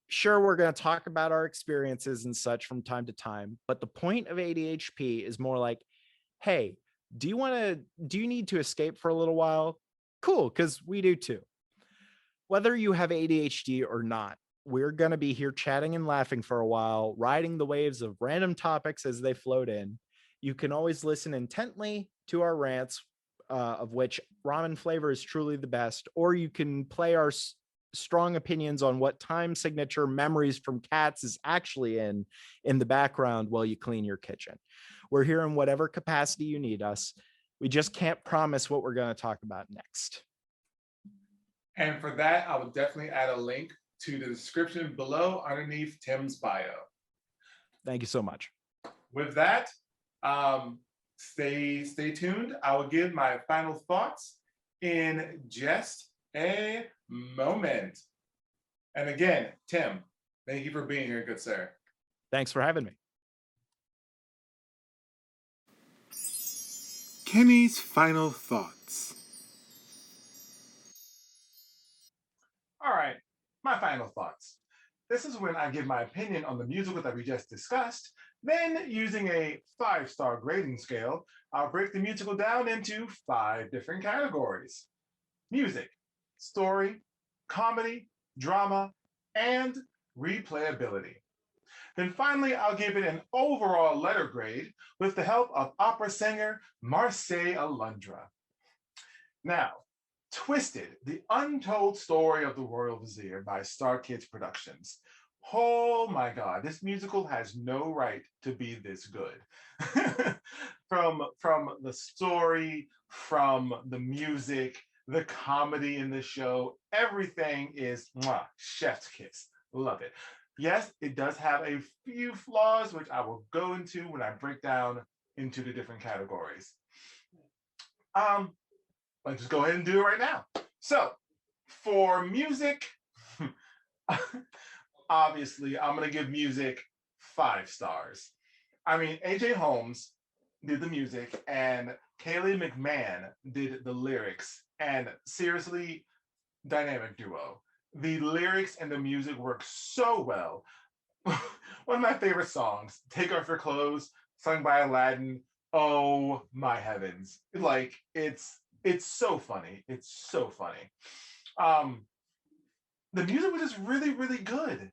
Sure, we're going to talk about our experiences and such from time to time, but the point of ADHP is more like, hey, do you need to escape for a little while? Cool, because we do too. Whether you have ADHD or not, we're going to be here chatting and laughing for a while, riding the waves of random topics as they float in. You can always listen intently to our rants, of which ramen flavor is truly the best, or you can play our strong opinions on what time signature Memories from Cats is actually in the background while you clean your kitchen. We're here in whatever capacity you need us. We just can't promise what we're going to talk about next. And for that, I will definitely add a link to the description below underneath Tim's bio. Thank you so much. With that, stay tuned. I will give my final thoughts in just a moment. And again, Tim, thank you for being here, good sir. Thanks for having me. Kenny's final thoughts. All right, my final thoughts. This is when I give my opinion on the musical that we just discussed. Then, using a 5-star grading scale, I'll break the musical down into 5 different categories: music, story, comedy, drama, and replayability. Then finally, I'll give it an overall letter grade with the help of opera singer Marseille Alundra. Now, Twisted, the Untold Story of the Royal Vizier by Star Kids Productions. Oh my God, this musical has no right to be this good. from the story, from the music, the comedy in the show, everything is chef's kiss. Love it. Yes, it does have a few flaws, which I will go into when I break down into the different categories. Let's just go ahead and do it right now. So, for music, obviously, I'm going to give music 5 stars. I mean, AJ Holmes did the music and Kaylee McMahon did the lyrics, and seriously, dynamic duo. The lyrics and the music work so well. One of my favorite songs, Take Off Your Clothes, sung by Aladdin. Oh my heavens. Like, it's so funny. It's so funny. The music was just really, really good.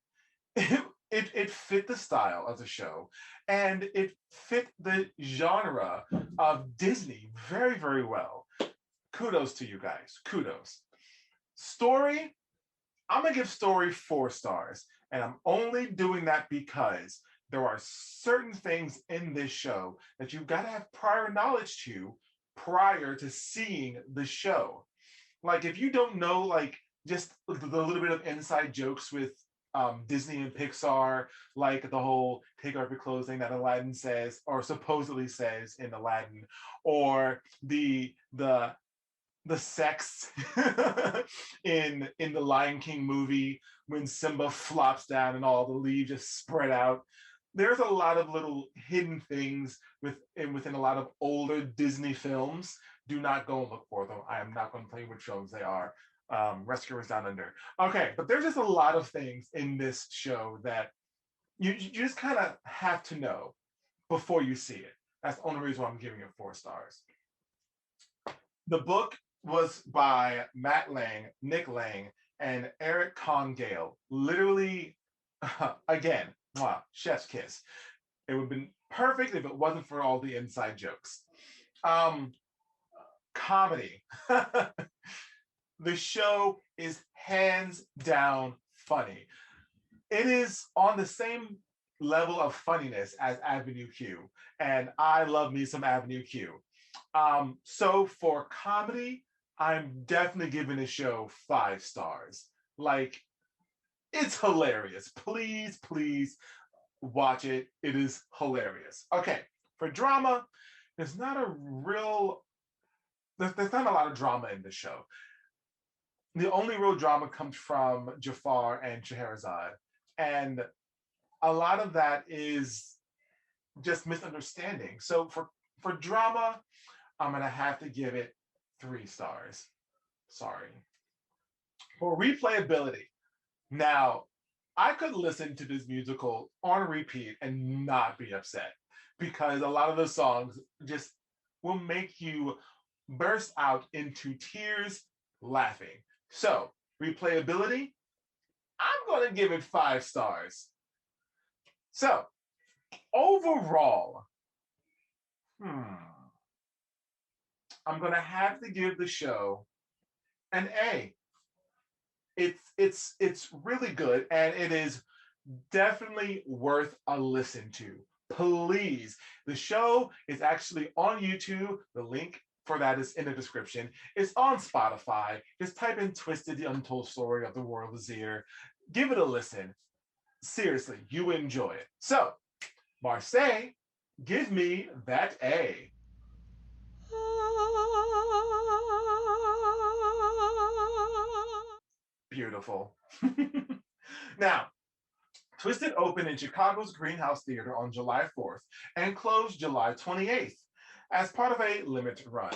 It fit the style of the show, and it fit the genre of Disney very, very well. Kudos to you guys. Kudos. Story, I'm going to give story 4 stars, and I'm only doing that because there are certain things in this show that you've got to have prior knowledge to prior to seeing the show. Like, if you don't know, like, just the little bit of inside jokes with Disney and Pixar, like the whole take off your clothes thing that Aladdin says or supposedly says in Aladdin, or the sex in the Lion King movie when Simba flops down and all the leaves just spread out. There's a lot of little hidden things within a lot of older Disney films. Do not go and look for them. I am not going to tell you which films they are. Rescuers Down Under. Okay, but there's just a lot of things in this show that you just kind of have to know before you see it. That's the only reason why I'm giving it 4 stars. The book was by Matt Lang, Nick Lang, and Eric Con Gale. Literally, again, chef's kiss. It would have been perfect if it wasn't for all the inside jokes. Comedy. The show is hands down funny. It is on the same level of funniness as Avenue Q, and I love me some Avenue Q. So for comedy, I'm definitely giving the show 5 stars. Like, it's hilarious. Please, please watch it. It is hilarious. Okay, for drama, there's not a lot of drama in the show. The only real drama comes from Jafar and Scheherazade, and a lot of that is just misunderstanding. So for drama, I'm gonna have to give it 3 stars. Sorry. For replayability, now I could listen to this musical on repeat and not be upset because a lot of the songs just will make you burst out into tears laughing. So, replayability, I'm going to give it 5 stars. So, overall, I'm going to have to give the show an A. It's really good, and it is definitely worth a listen to. Please. The show is actually on YouTube. The link for that is in the description. It's on Spotify. Just type in Twisted, the Untold Story of the Royal Vizier. Give it a listen. Seriously, you enjoy it. So, Marseille, give me that A. Beautiful. Now, Twisted opened in Chicago's Greenhouse Theater on July 4th and closed July 28th as part of a limited run.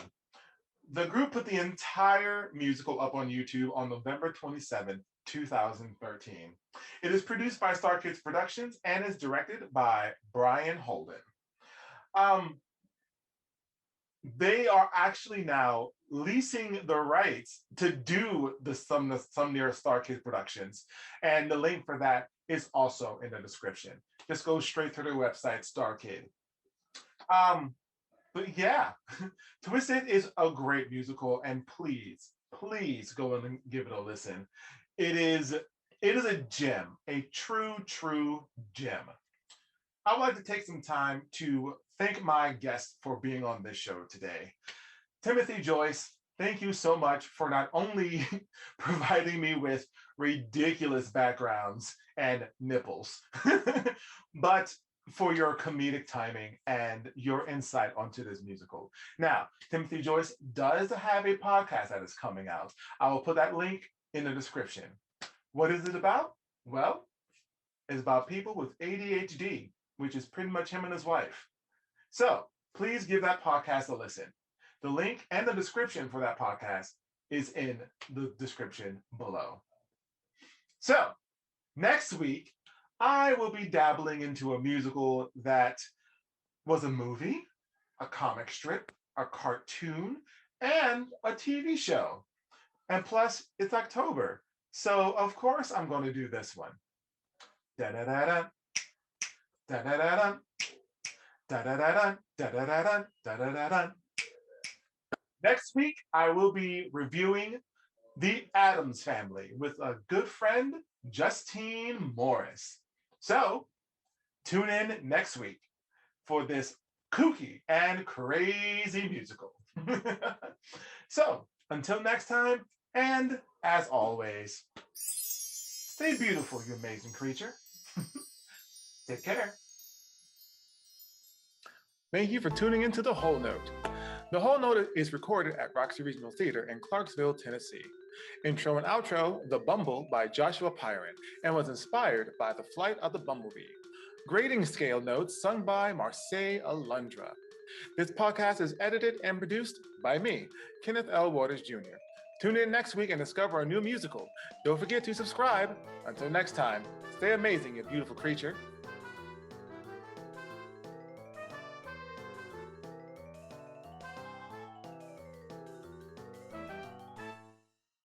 The group put the entire musical up on YouTube on November 27, 2013. It is produced by Star Kids Productions and is directed by Brian Holden. They are actually now leasing the rights to do the some near Star Kids Productions, and the link for that is also in the description. Just go straight to their website, Star Kid. But yeah, Twisted is a great musical, and please go and give it a listen. It is a gem, a true gem. I would like to take some time to thank my guests for being on this show today. Timothy Joyce, thank you so much for not only providing me with ridiculous backgrounds and nipples, but for your comedic timing and your insight onto this musical. Now, Timothy Joyce does have a podcast that is coming out. I will put that link in the description. What is it about? Well, it's about people with ADHD, which is pretty much him and his wife. So please give that podcast a listen. The link and the description for that podcast is in the description below. So next week, I will be dabbling into a musical that was a movie, a comic strip, a cartoon, and a TV show. And plus, it's October. So of course, I'm going to do this one. Da-da-da-da. Da-da-da-da. Da-da-da-da. Da-da-da-da. Da-da-da-da. Next week, I will be reviewing The Addams Family with a good friend, Justine Morris. So tune in next week for this kooky and crazy musical. So until next time, and as always, stay beautiful, you amazing creature. Take care. Thank you for tuning into The Whole Note. The Whole Note is recorded at Roxy Regional Theatre in Clarksville, Tennessee. Intro and outro, The Bumble by Joshua Pyron, and was inspired by The Flight of the Bumblebee. Grading scale notes sung by Marseille Alundra. This podcast is edited and produced by me, Kenneth L. Waters Jr. Tune in next week and discover a new musical. Don't forget to subscribe. Until next time, stay amazing, you beautiful creature.